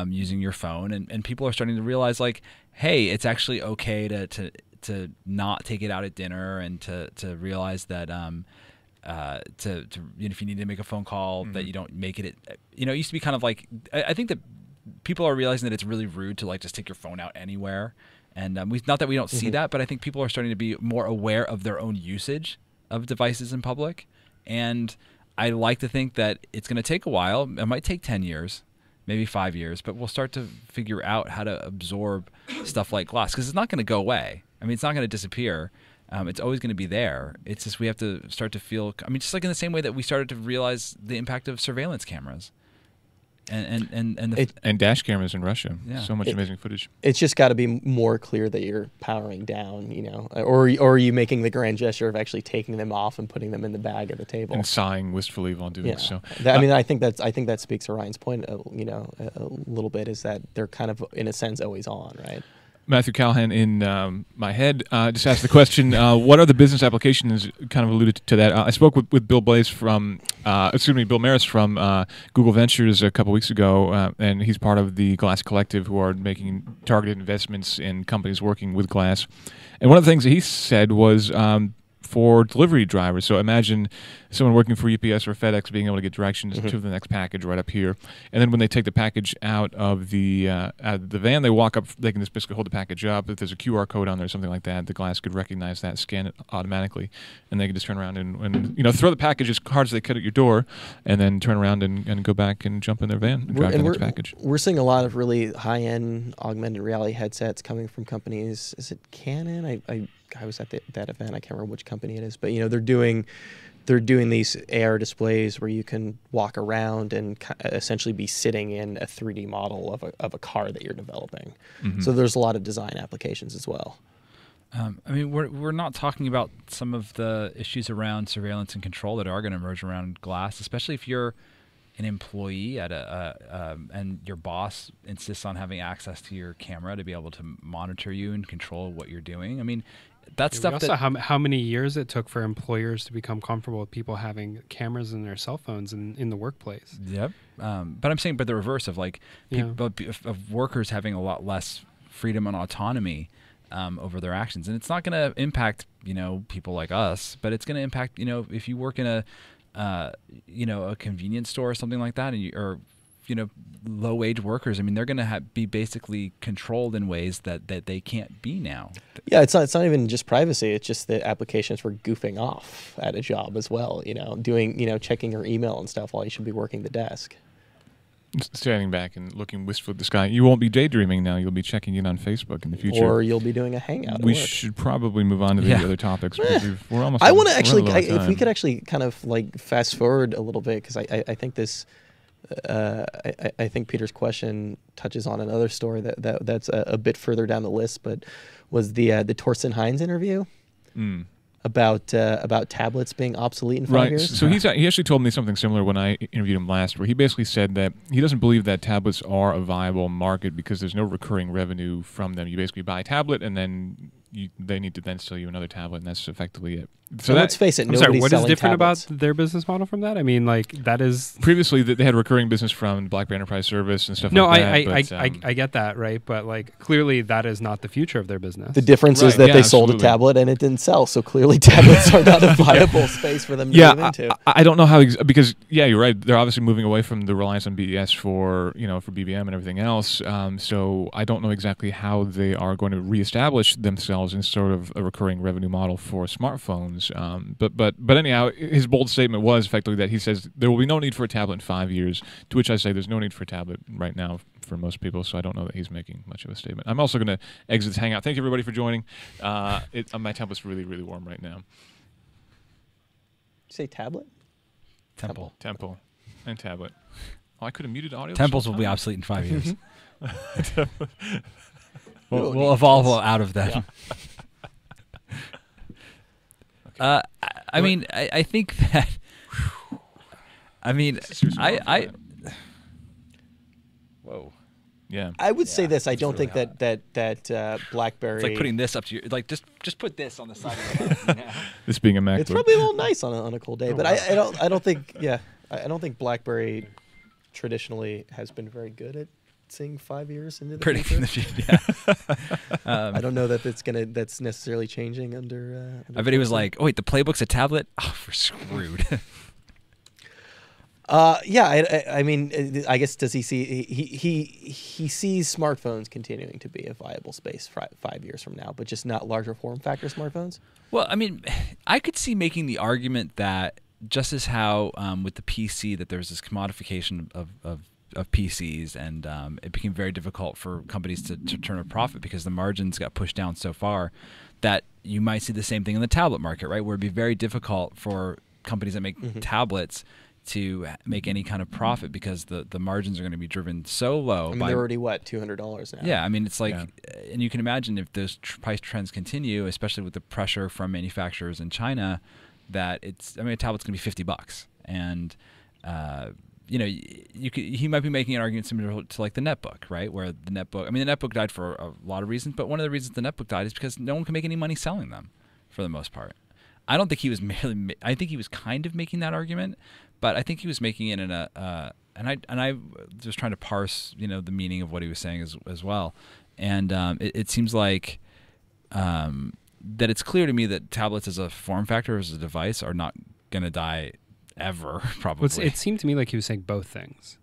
using your phone, and people are starting to realize, like, hey, it's actually okay to not take it out at dinner, and to realize that if you need to make a phone call, that you don't make it. It used to be kind of like, I think that people are realizing that it's really rude to like just take your phone out anywhere, and not that we don't see that, but I think people are starting to be more aware of their own usage of devices in public, and I like to think that it's going to take a while. It might take 10 years. Maybe 5 years, but we'll start to figure out how to absorb stuff like glass, because it's not going to go away. I mean, it's not going to disappear. It's always going to be there. It's just we have to start to feel. I mean, just like in the same way that we started to realize the impact of surveillance cameras, and dash cameras in Russia. Yeah. So much amazing footage. It's just got to be more clear that you're powering down, or are you making the grand gesture of actually taking them off and putting them in the bag at the table and sighing wistfully while doing so. I mean, I think that speaks to Ryan's point. A little bit is that they're kind of in a sense always on, right? Matthew Callahan in my head just asked the question, what are the business applications? Kind of alluded to that. I spoke with Bill Maris from Google Ventures a couple weeks ago, and he's part of the Glass Collective, who are making targeted investments in companies working with glass. And one of the things that he said was for delivery drivers. So imagine someone working for UPS or FedEx being able to get directions to the next package right up here, and then when they take the package out of the van, they walk up. They can just basically hold the package up. If there's a QR code on there or something like that, the glass could recognize that, scan it automatically, and they can just turn around and throw the package as hard as they could at your door, and then turn around and go back and jump in their van and drive the next package. We're seeing a lot of really high-end augmented reality headsets coming from companies. Is it Canon? I was at that event. I can't remember which company it is, but they're doing these AR displays where you can walk around and essentially be sitting in a 3D model of a car that you're developing. So there's a lot of design applications as well. I mean, we're not talking about some of the issues around surveillance and control that are going to emerge around glass, especially if you're an employee at and your boss insists on having access to your camera to be able to monitor you and control what you're doing. I mean, that's stuff that how many years it took for employers to become comfortable with people having cameras in their cell phones in the workplace. Yep. But I'm saying, the reverse of of workers having a lot less freedom and autonomy over their actions, and it's not going to impact people like us, but it's going to impact if you work in a convenience store or something like that, or low-wage workers. I mean, they're going to be basically controlled in ways that they can't be now. Yeah, it's not even just privacy. It's just the applications for goofing off at a job as well. Doing checking your email and stuff while you should be working the desk. Standing back and looking wistfully at the sky. You won't be daydreaming now. You'll be checking in on Facebook in the future. Or you'll be doing a hangout. We should probably move on to the other topics. We're almost. I want to actually, we're if we could actually kind of like fast forward a little bit, because I think this, I think Peter's question touches on another story that's a bit further down the list, but was the Torsten Heinz interview. About tablets being obsolete in 5 years. So he actually told me something similar when I interviewed him last, where he basically said that he doesn't believe that tablets are a viable market because there's no recurring revenue from them. You basically buy a tablet and then they need to then sell you another tablet, and that's effectively it. So let's face it, I'm sorry, what is different tablets. about their business model from that? I mean, like, that is... Previously, they had recurring business from BlackBerry Enterprise Service and stuff like that. No, I get that, right? But, like, clearly that is not the future of their business. The difference is that they sold a tablet and it didn't sell, so clearly tablets are not a viable space for them to move into. I don't know how... because, you're right. They're obviously moving away from the reliance on BES for BBM and everything else. So I don't know exactly how they are going to reestablish themselves in sort of a recurring revenue model for smartphones. But anyhow, his bold statement was effectively that he says there will be no need for a tablet in 5 years, to which I say there's no need for a tablet right now for most people, so I don't know that he's making much of a statement. I'm also going to exit this hangout. Thank you, everybody, for joining. My tablet's really, really warm right now. Did you say tablet? Temple. And tablet. Oh, I could have muted audio. Temples will be obsolete in 5 years. We'll evolve out of that. Yeah. I mean, I think that. I mean, Whoa. Yeah. I would say this. I don't think that BlackBerry. It's like putting this up to your. Like just put this on the side of your head. You know? This being a MacBook. It's probably a little nice on a cold day, but I don't think. Yeah, I don't think BlackBerry traditionally has been very good at seeing 5 years into the predicting the future. Yeah. I don't know that that's necessarily changing under I bet he was like, "Oh wait, the playbook's a tablet. Oh, we're screwed." I mean, I guess does he see he sees smartphones continuing to be a viable space 5 years from now, but just not larger form factor smartphones? Well, I mean, I could see making the argument that just as how with the PC that there's this commodification of PCs, and it became very difficult for companies to turn a profit because the margins got pushed down so far, that you might see the same thing in the tablet market, right? Where it'd be very difficult for companies that make tablets to make any kind of profit because the margins are going to be driven so low. I mean, they're already, $200 now? Yeah, I mean, it's like, and you can imagine if those price trends continue, especially with the pressure from manufacturers in China, that a tablet's going to be $50. And, he might be making an argument similar to like the netbook, right? Where the netbook died for a lot of reasons, but one of the reasons the netbook died is because no one can make any money selling them, for the most part. I don't think he was I think he was kind of making that argument, but I think he was making it in and I was trying to parse, the meaning of what he was saying as well, and it seems like that it's clear to me that tablets as a form factor, as a device, are not going to die ever, probably. Well, it seemed to me like he was saying both things.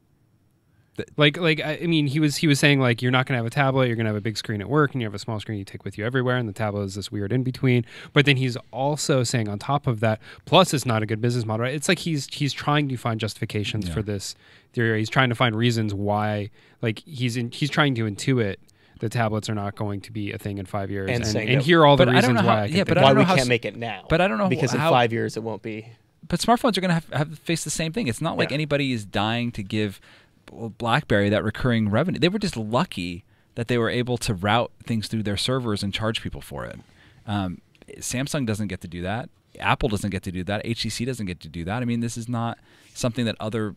I mean, he was saying, like, you're not going to have a tablet, you're going to have a big screen at work, and you have a small screen you take with you everywhere, and the tablet is this weird in between. But then he's also saying on top of that, plus it's not a good business model, right? It's like he's trying to find justifications for this theory. He's trying to find reasons why, like, he's trying to intuit the tablets are not going to be a thing in 5 years, and hear all the reasons why. Why we can't make it now. But I don't know because in 5 years it won't be. But smartphones are going to have to face the same thing. It's not like anybody is dying to give BlackBerry that recurring revenue. They were just lucky that they were able to route things through their servers and charge people for it. Samsung doesn't get to do that. Apple doesn't get to do that. HTC doesn't get to do that. I mean, this is not something that other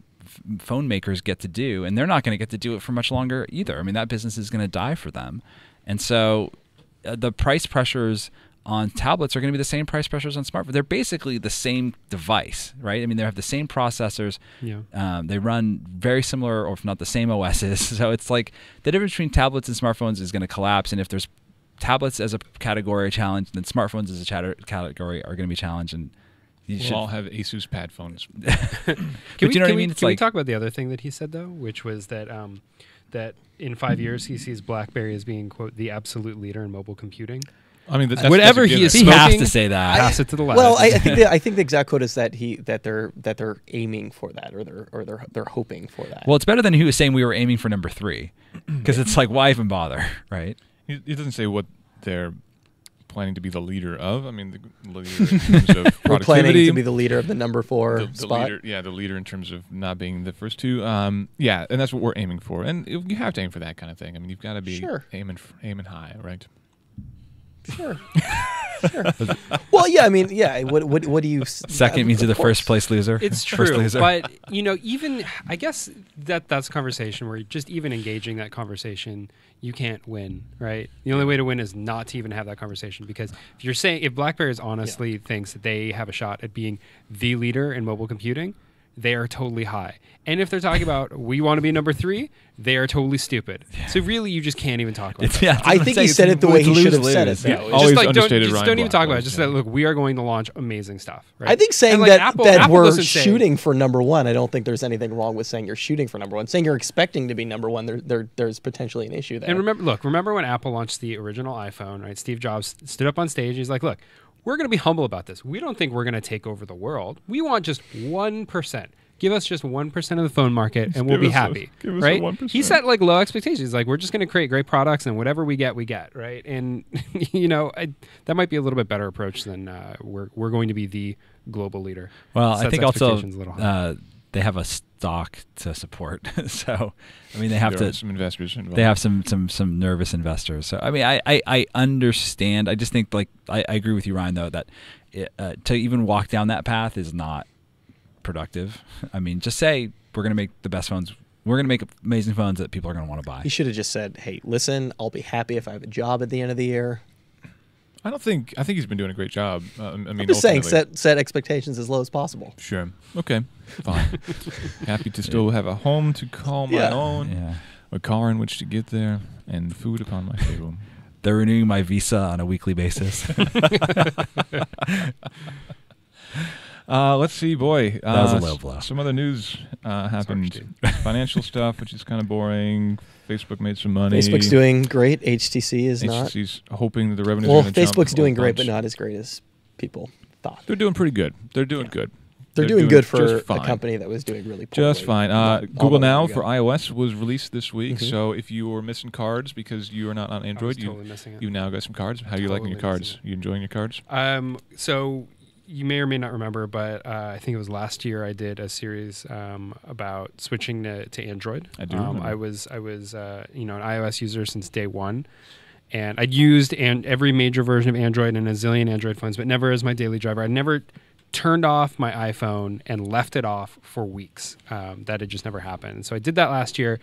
phone makers get to do, and they're not going to get to do it for much longer either. I mean, that business is going to die for them. And so the price pressures on tablets are going to be the same price pressures on smartphones. They're basically the same device, right? I mean, they have the same processors. Yeah. They run very similar, or if not the same OSs. So it's like the difference between tablets and smartphones is going to collapse. And if there's tablets as a category challenged, then smartphones as a category are going to be challenged. And we'll all have Asus pad phones. Can we talk about the other thing that he said, though, which was that that in 5 years he sees BlackBerry as being, quote, the absolute leader in mobile computing? I mean, that's whatever a he given. is He smoking, has to say that. pass it to the left. Well, I think the exact quote is that they're aiming for that, or they're hoping for that. Well, it's better than he was saying we were aiming for number 3, because it's like, why even bother, right? He doesn't say what they're planning to be the leader of. I mean, the leader in terms of productivity. We're planning to be the leader of the number 4 the spot. leader, the leader in terms of not being the first two. Yeah, and that's what we're aiming for. And you have to aim for that kind of thing. I mean, you've got to be aiming high, right? Sure. Sure. Well, yeah. I mean, yeah. What do you? Second means you're the first place loser. It's First true, loser. but even I guess that's a conversation where just even engaging that conversation, you can't win, right? The only way to win is not to even have that conversation, because if BlackBerry honestly thinks that they have a shot at being the leader in mobile computing, they are totally high. And if they're talking about we want to be number 3, they are totally stupid. So really, you just can't even talk about that. I think he said it the way he should have said it. Yeah, Though. always Just understated Ryan don't even Block talk about it. was, Just that, look, we are going to launch amazing stuff. Right? I think saying And, like, that Apple we're doesn't say- shooting for number 1. I don't think there's anything wrong with saying you're shooting for number 1. Saying you're expecting to be number 1, there's potentially an issue there. And remember when Apple launched the original iPhone, right? Steve Jobs stood up on stage. He's like, look, we're going to be humble about this. We don't think we're going to take over the world. We want just 1%. Give us just 1% of the phone market, and we'll be happy, right? He set like low expectations. Like, we're just going to create great products, and whatever we get, right? And that might be a little bit better approach than we're going to be the global leader. Well, I Sets think also expectations a little high. they have a stock to support. So, I mean, they have There are some investors involved. They have some nervous investors. So, I mean, I understand. I just think, like, I agree with you, Ryan, though, that to even walk down that path is not productive. I mean, just say we're going to make the best phones. We're going to make amazing phones that people are going to want to buy. He should have just said, "Hey, listen, I'll be happy if I have a job at the end of the year." I think he's been doing a great job. I mean, I'm just saying, ultimately- set expectations as low as possible. Sure. Okay. Fine. Happy to still have a home to call my own, Yeah. a car in which to get there, and food upon my table. They're renewing my visa on a weekly basis. Let's see, boy. That was a low blow. Some other news happened. Financial stuff, which is kind of boring. Facebook made some money. Facebook's doing great. HTC is not. HTC's hoping that the revenues Well, are going to jump. Facebook's doing a great, bunch. but not as great as people thought. They're doing pretty good. They're doing good. They're doing good for just a fine. company that was doing really poorly. Just fine. not Google long Now ago. for iOS was released this week. Mhm. So if you were missing cards because you are not on Android, totally missing it. you now got some cards. How are you liking your Totally cards? missing You enjoying your cards? So you may or may not remember, but I think it was last year I did a series about switching to Android. I do remember. I was an iOS user since day one, and I'd used every major version of Android and a zillion Android phones, but never as my daily driver. I'd never turned off my iPhone and left it off for weeks. That had just never happened. So I did that last year,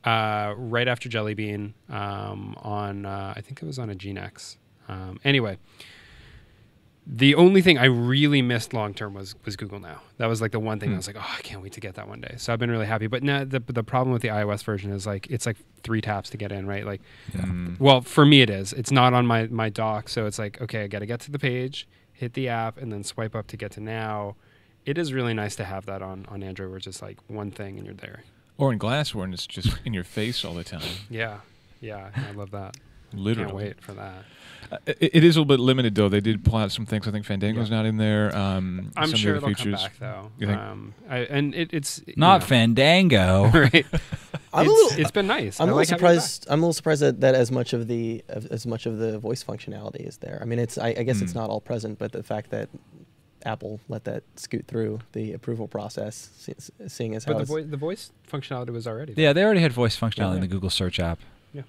right after Jelly Bean, on I think it was on a GeneX. Anyway. The only thing I really missed long term was Google Now. That was like the one thing I was like, oh, I can't wait to get that one day. So I've been really happy. But now the problem with the iOS version is like it's like 3 taps to get in, right? Like, well, for me it is. It's not on my dock, so it's like, okay, I got to get to the page, hit the app, and then swipe up to get to Now. It is really nice to have that on Android, where it's just like one thing and you're there. Or in Glass, where it's just in your face all the time. Yeah, I love that. Literally. Can't wait for that. It is a little bit limited, though. They did pull out some things. I think Fandango's not in there. I'm some sure of the it'll other come features. back though. You think? It's Not Fandango. right. I'm It's been nice. I'm I a like little having it surprised. I'm a little surprised that as much of the voice functionality is there. I mean, I guess it's not all present, but the fact that Apple let that scoot through the approval process, seeing as how back. But the voice functionality was already there. Yeah, they already had voice functionality in Yeah. the Google search app.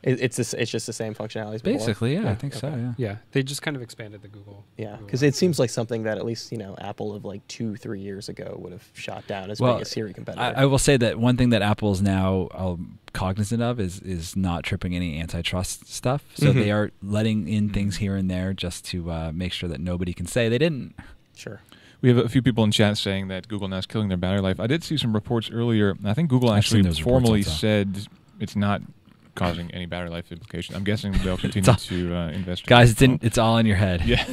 it's just the same functionality as before. Basically, yeah, I think so, okay. yeah. Yeah, they just kind of expanded the Google. Yeah, Google because it seems like something that at least Apple of like 2-3 years ago would have shot down as being a Siri competitor. I will say that one thing that Apple's now cognizant of is not tripping any antitrust stuff. So they are letting in things here and there just to make sure that nobody can say they didn't. Sure. We have a few people in chat saying that Google Now is killing their battery life. I did see some reports earlier. I think Google I've seen actually those reports formally also. said it's not causing any battery life implication. I'm guessing they'll continue to investigate. Guys, it's all in your head. Yeah.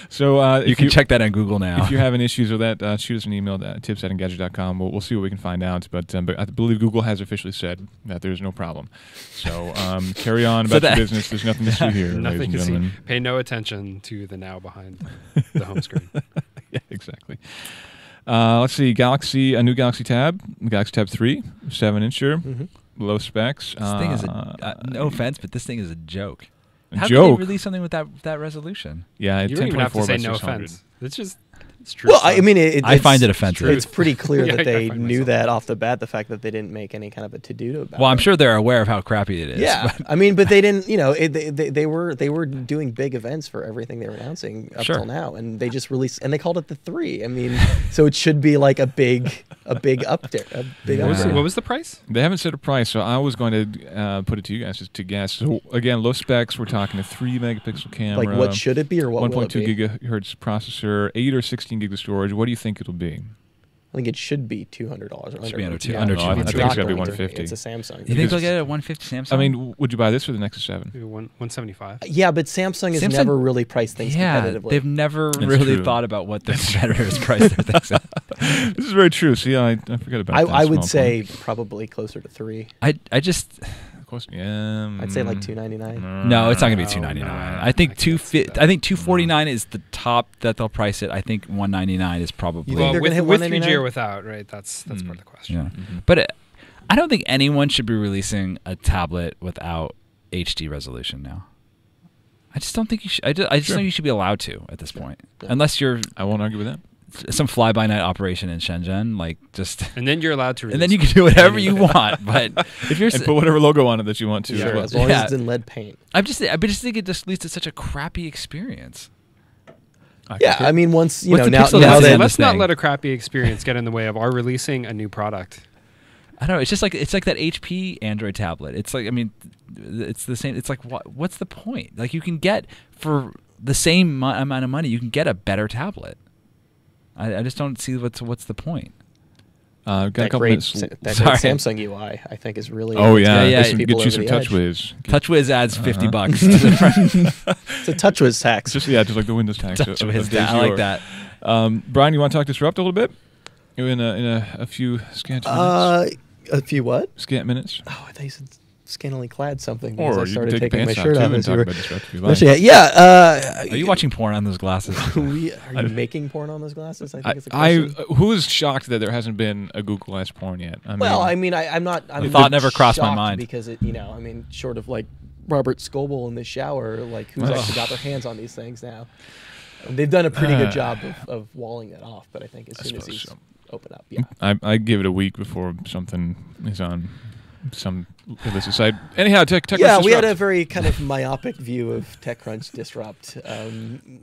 So you can check that on Google now. If you're having issues with that, shoot us an email at tips@engadget.com. We'll see what we can find out. But I believe Google has officially said that there's no problem. So carry on about your business. There's nothing to see here, ladies and gentlemen. Pay no attention to the now behind the home screen. Yeah, exactly. Let's see. A new Galaxy Tab, Galaxy Tab 3, 7-incher, low specs. This thing is no offense, but this thing is a joke. How joke. can they release something with that resolution? Yeah, it's You don't even have to 1024 say by no 600. offense. It's just it's true. Well, stuff. I mean, I find it offensive. It's pretty clear Yeah, that I they find knew myself. that off the bat. The fact that they didn't make any kind of a to-do about it. Well, I'm sure they're aware of how crappy it is. Yeah, but- I mean, but they didn't. You know, they were doing big events for everything they were announcing up Sure. till now, and they just released, and they called it the 3. I mean, so it should be like a big update. A big Yeah. upgrade. What was the price? They haven't set a price, so I was going to put it to you guys just to guess. So again, low specs. We're talking a 3-megapixel camera. Like, what should it be, or what will it 1.2 be? gigahertz processor, 8 or 16 gigs of storage. What do you think it'll be? I think it should be $200 or under. Should be under Yeah, under No, I think it's it's not gotta be going to. 150. It's a Samsung. You think Because- they'll get a 150 Samsung? I mean, would you buy this or the Nexus 7? Maybe 175. Yeah, but Samsung has Samsung- never really priced things competitively. they've never That's really true. thought about what the competitors price their things at. This is very true. See, I forget about that. I would small say probably closer to 3. I just point. Of course, yeah. I'd say like $299. no, it's not gonna be No, $299. no, I think I can't see that. I think $249 is the top that they'll price it. I think $199 is probably. You think Well, they're with gonna hit 3G 199? or without, right? That's part of the question. Yeah. Mhm. But I don't think anyone should be releasing a tablet without HD resolution now. I just don't think you should. I just Sure. think you should be allowed to at this point, Yeah. unless you're I won't argue with that. some fly-by-night operation in Shenzhen, like just. And then you're allowed to. And then you can do whatever you want. But if you're, And put whatever logo on it that you want to. Sure, as well. as long Yeah. as it's in lead paint. I just think it just leads to such a crappy experience. Yeah, I mean, once What's the now pixel now density that on Let's this not thing? let a crappy experience get in the way of our releasing a new product. I don't know. It's just like that HP Android tablet. It's like, I mean, it's the same. It's like what's the point? Like, you can get for the same amount of money, you can get a better tablet. I just don't see what's the point. Got a that couple great, minutes. that great Sorry. Samsung UI, I think, is really Oh yeah, Yeah, Listen, people get you over some the edge. TouchWiz. TouchWiz adds $50 Uh-huh. to the price. It's a TouchWiz tax. Just like the Windows tax. of TouchWiz, days I like yore. that. Brian, you want to talk Disrupt a little bit? In a few scant minutes. A few what? Scant minutes. Oh, I thought you said scantily clad something because Or I you can started take your taking my pants out shirt too off and as you talk were. about Disrupt if you like. Actually, yeah. Are you watching porn on those glasses? Are you making porn on those glasses? I think it's a I question. who is shocked that there hasn't been a Google Glass porn yet? I mean, I'm not. I'm The thought not never crossed my shocked mind. because short of like Robert Scoble in the shower, like who's actually got their hands on these things now? And they've done a pretty good job of walling that off, but I think as soon as suppose he's so. open up, yeah. I give it a week before something is on some illicit site. Anyhow, TechCrunch Yeah, we had Disrupt. a very kind of myopic view of TechCrunch Disrupt.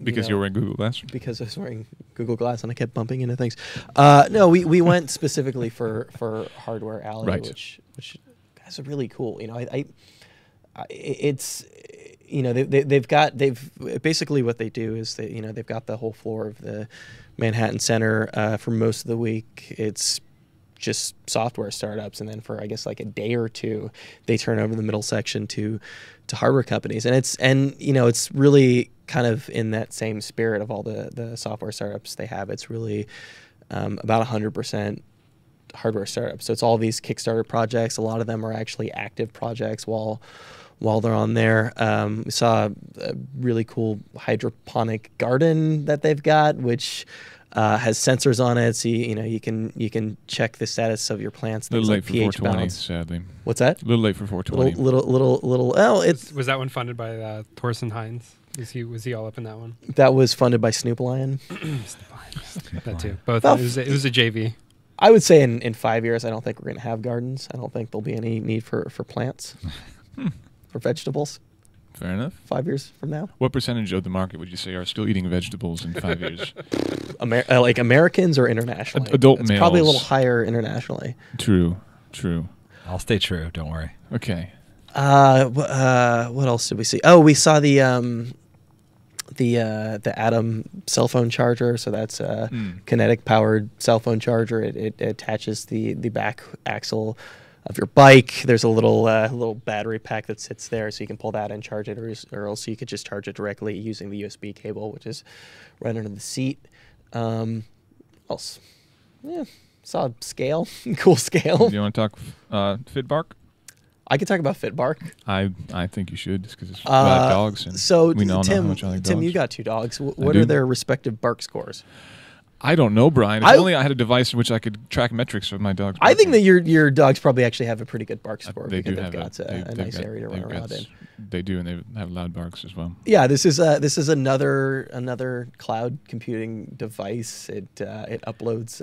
Because you're wearing Google Glass. Because I was wearing Google Glass and I kept bumping into things. No, we went specifically for Hardware Alley, Right. which guys are really cool. It's they've basically what they do is they've got the whole floor of the Manhattan Center for most of the week. It's just software startups, and then for I guess like a day or two, they turn over the middle section to hardware companies, and it's really kind of in that same spirit of all the software startups they have. It's really about 100% hardware startups. So it's all these Kickstarter projects. A lot of them are actually active projects while they're on there. We saw a really cool hydroponic garden that they've got, which has sensors on it, so you can check the status of your plants. A little Things late like for pH 420, balance. sadly. What's that? A little late for 420. Little. Oh, it's Was that one funded by Thorsten Heinz? Was he all up in that one? that was funded by Snoop Lion. That too. Both. Well, It was a JV. I would say in 5 years, I don't think we're going to have gardens. I don't think there'll be any need for plants, for vegetables. Fair enough. 5 years from now, What percentage of the market would you say are still eating vegetables in 5 years? like Americans or internationally? Adult it's probably a males. little higher internationally. True. I'll stay true. Don't worry. Okay. What else did we see? Oh, we saw the Atom cell phone charger. So that's a kinetic powered cell phone charger. It attaches the back axle your bike. There's a little battery pack that sits there, so you can pull that and charge it, or else you could just charge it directly using the USB cable, which is right under the seat. Else, yeah, saw a scale, cool scale. Do you want to talk FitBark? I could talk about FitBark. I think you should, just because it's about dogs. And So we all know Tim, how much I like dogs. you got 2 dogs. What do. are their respective bark scores? I don't know, Brian. If only I had a device in which I could track metrics of my dogs. I think that your dogs probably actually have a pretty good bark score They because do they've have got a nice area to run around in. They do, and they have loud barks as well. Yeah, this is another cloud computing device. It uploads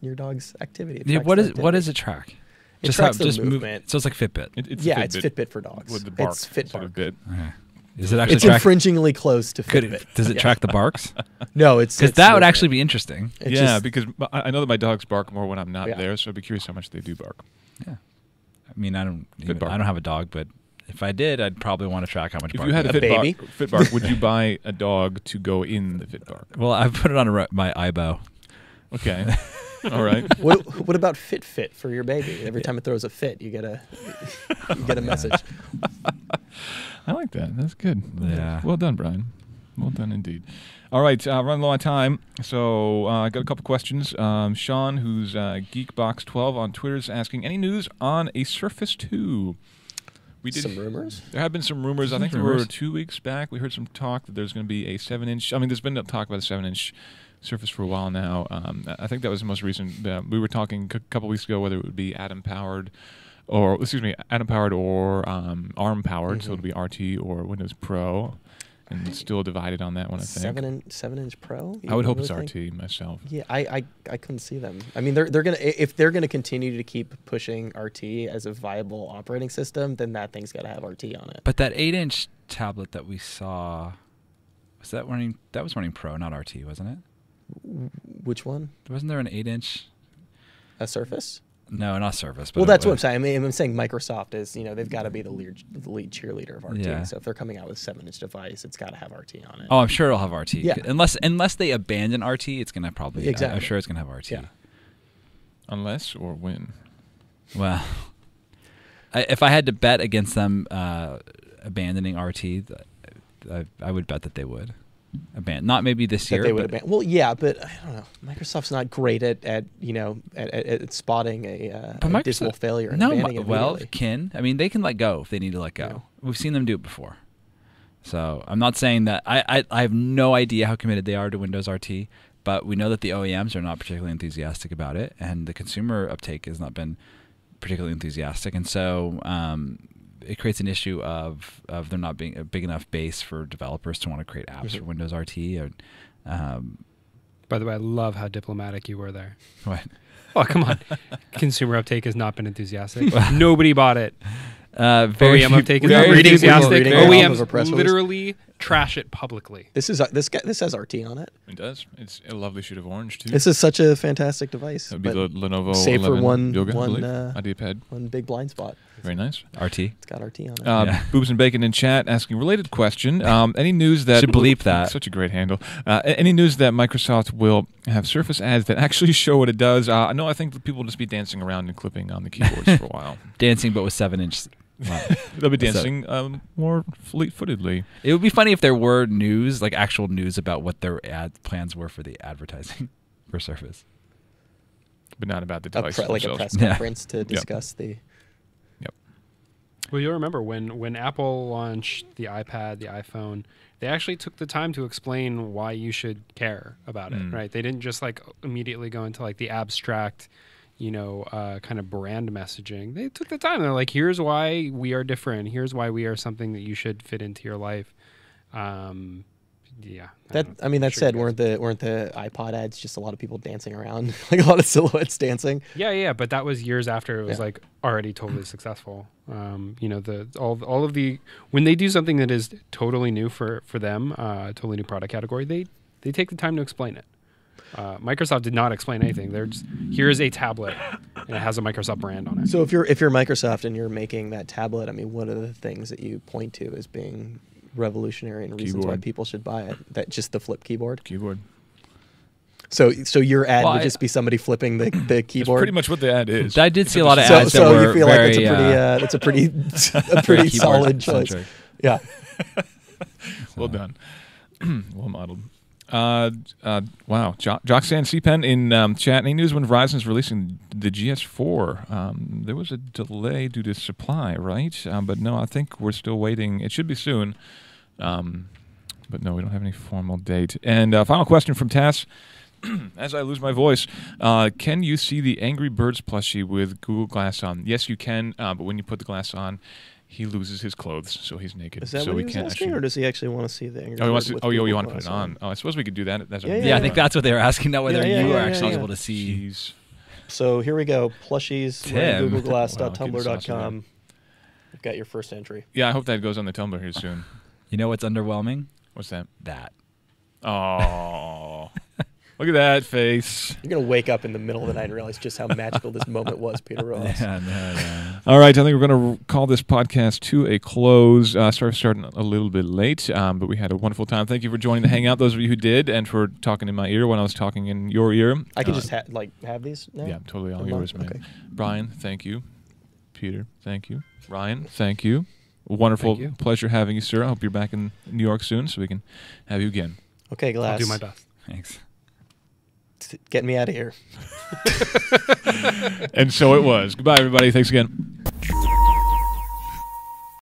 your dog's activity. It Yeah, tracks what the is activity. does it track? It tracks the move- movement. So it's like Fitbit. It's It's Fitbit for dogs. with the bark It's sort of FitBark. bit. Okay. Is it actually It's track? infringingly close to Could Fitbit. it, does it Yeah. track the barks? No, it's Because it's that would movement. actually be interesting. It Yeah, just- because I know that my dogs bark more when I'm not Yeah. there, so I'd be curious how much they do bark. Yeah. I mean, I don't FitBark. have a dog, but if I did, I'd probably want to track how much If bark. you had they a do. baby? FitBark, would you buy a dog to go in the FitBark? Well, I put it on my iBow. Okay, all right. What about Fit for your baby? Every time it throws a fit, you get a message. I like that. That's good. Yeah. Well done, Brian. Well done indeed. All right, running low on time, so I got a couple questions. Sean, who's Geekbox12 on Twitter, is asking, any news on a Surface 2? We did Some rumors? There have been some rumors. I think we were 2 weeks back. We heard some talk that there's going to be a 7-inch. I mean, there's been talk about a 7-inch Surface for a while now. I think that was the most recent. We were talking a couple weeks ago whether it would be atom-powered or ARM-powered, so it'll be RT or Windows Pro. And it's still divided on that one, I think. 7-inch Pro? I would hope really it's think? RT myself. Yeah, I couldn't see them. I mean, they're gonna if they're gonna continue to keep pushing RT as a viable operating system, then that thing's got to have RT on it. But that 8-inch tablet that we saw, was running Pro, not RT, wasn't it? Which one? Wasn't there an 8-inch? A Surface? No, not Surface. But Well, that's what I'm saying. I mean, I'm saying Microsoft is, they've got to be the lead cheerleader of RT. Yeah. So if they're coming out with a 7-inch device, it's got to have RT on it. Oh, I'm sure it'll have RT. Yeah. Unless they abandon RT, it's gonna probably. Exactly. I'm sure it's gonna have RT. Yeah. Unless or when. Well, if I had to bet against them abandoning RT, I would bet that they would abandon. Not maybe this That year. they would but abandon. Well, yeah, but I don't know. Microsoft's not great at spotting a dismal failure and abandoning it immediately. I mean, they can let go if they need to let go. Yeah. We've seen them do it before. So I'm not saying that I have no idea how committed they are to Windows RT, but we know that the OEMs are not particularly enthusiastic about it, and the consumer uptake has not been particularly enthusiastic, and so it creates an issue of there not being a big enough base for developers to want to create apps for Windows RT. By the way, I love how diplomatic you were there. What? Oh, come on. Consumer uptake has not been enthusiastic. Nobody bought it. OEM uptake is very not few people enthusiastic. reading it off of a OEMs press release. literally trash it publicly. This has RT on it. It does. It's a lovely shade of orange, too. This is such a fantastic device. That would be but the Lenovo save for 11 Yoga, I one believe. IdeaPad. one big blind spot. Very nice. RT. It's got RT on it. Yeah. Boobs and Bacon in chat asking related question. Any news that Should bleep that. Such a great handle. Any news that Microsoft will have Surface ads that actually show what it does? No, I think that people will just be dancing around and clipping on the keyboards for a while. Dancing, but with 7-inch. Wow. They'll be dancing more fleet-footedly. It would be funny if there were news, like actual news about what their ad plans were for the advertising for Surface. But not about the device like a themselves. press conference to discuss the. Well, you'll remember when Apple launched the iPad, the iPhone, they actually took the time to explain why you should care about it, right? They didn't just immediately go into the abstract, kind of brand messaging. They took the time. They're like, here's why we are different. Here's why we are something that you should fit into your life. Yeah. That said, weren't the iPod ads just a lot of people dancing around, like a lot of silhouettes dancing? Yeah, but that was years after it was already totally successful. All of the when they do something that is totally new for them, totally new product category, they take the time to explain it. Microsoft did not explain anything. They're just, here's a tablet and it has a Microsoft brand on it. So if you're Microsoft and you're making that tablet, I mean, what are the things that you point to as being revolutionary and reasons why people should buy it? That just the flip keyboard. So your ad Well, would just be somebody flipping the That's keyboard. pretty much what the ad is. I did see a lot of so ads that so were you feel very, like that's a pretty a pretty solid choice. keyboard-centric. Yeah. Well done. Well modeled. Wow. Joxan CPen in chat. Any news when Verizon is releasing the GS4? There was a delay due to supply, right? But no, I think we're still waiting. It should be soon. But no, we don't have any formal date. And final question from Tass. As I lose my voice, can you see the Angry Birds plushie with Google Glass on? Yes, you can. But when you put the glass on, he loses his clothes, so he's naked. Is that so what we he was can't asking, or does he actually want to see the Angry Oh, he wants Bird to, with you Google want to put it Glass on. Oh, I suppose we could do that. That's Yeah, I think that's what they were asking, not whether Yeah, you were yeah, actually yeah. able to see. Jeez. So here we go. Plushies. Tim. GoogleGlass.tumblr.com. We've got your first entry. Yeah, I hope that goes on the Tumblr here soon. You know what's underwhelming? What's that? That. Oh, look at that face. You're gonna wake up in the middle of the night and realize just how magical this moment was, Peter Rojas. Yeah, no. All right, I think we're going to call this podcast to a close. Starting a little bit late, but we had a wonderful time. Thank you for joining the Hangout, those of you who did, and for talking in my ear when I was talking in your ear. I could just have these now? Yeah, totally all Or yours, mine? man. Okay. Brian, thank you. Peter, thank you. Ryan, thank you. Wonderful Thank you. pleasure having you, sir. I hope you're back in New York soon so we can have you again. Okay, Glass. I'll do my best. Thanks. Get me out of here. And so it was. Goodbye, everybody. Thanks again.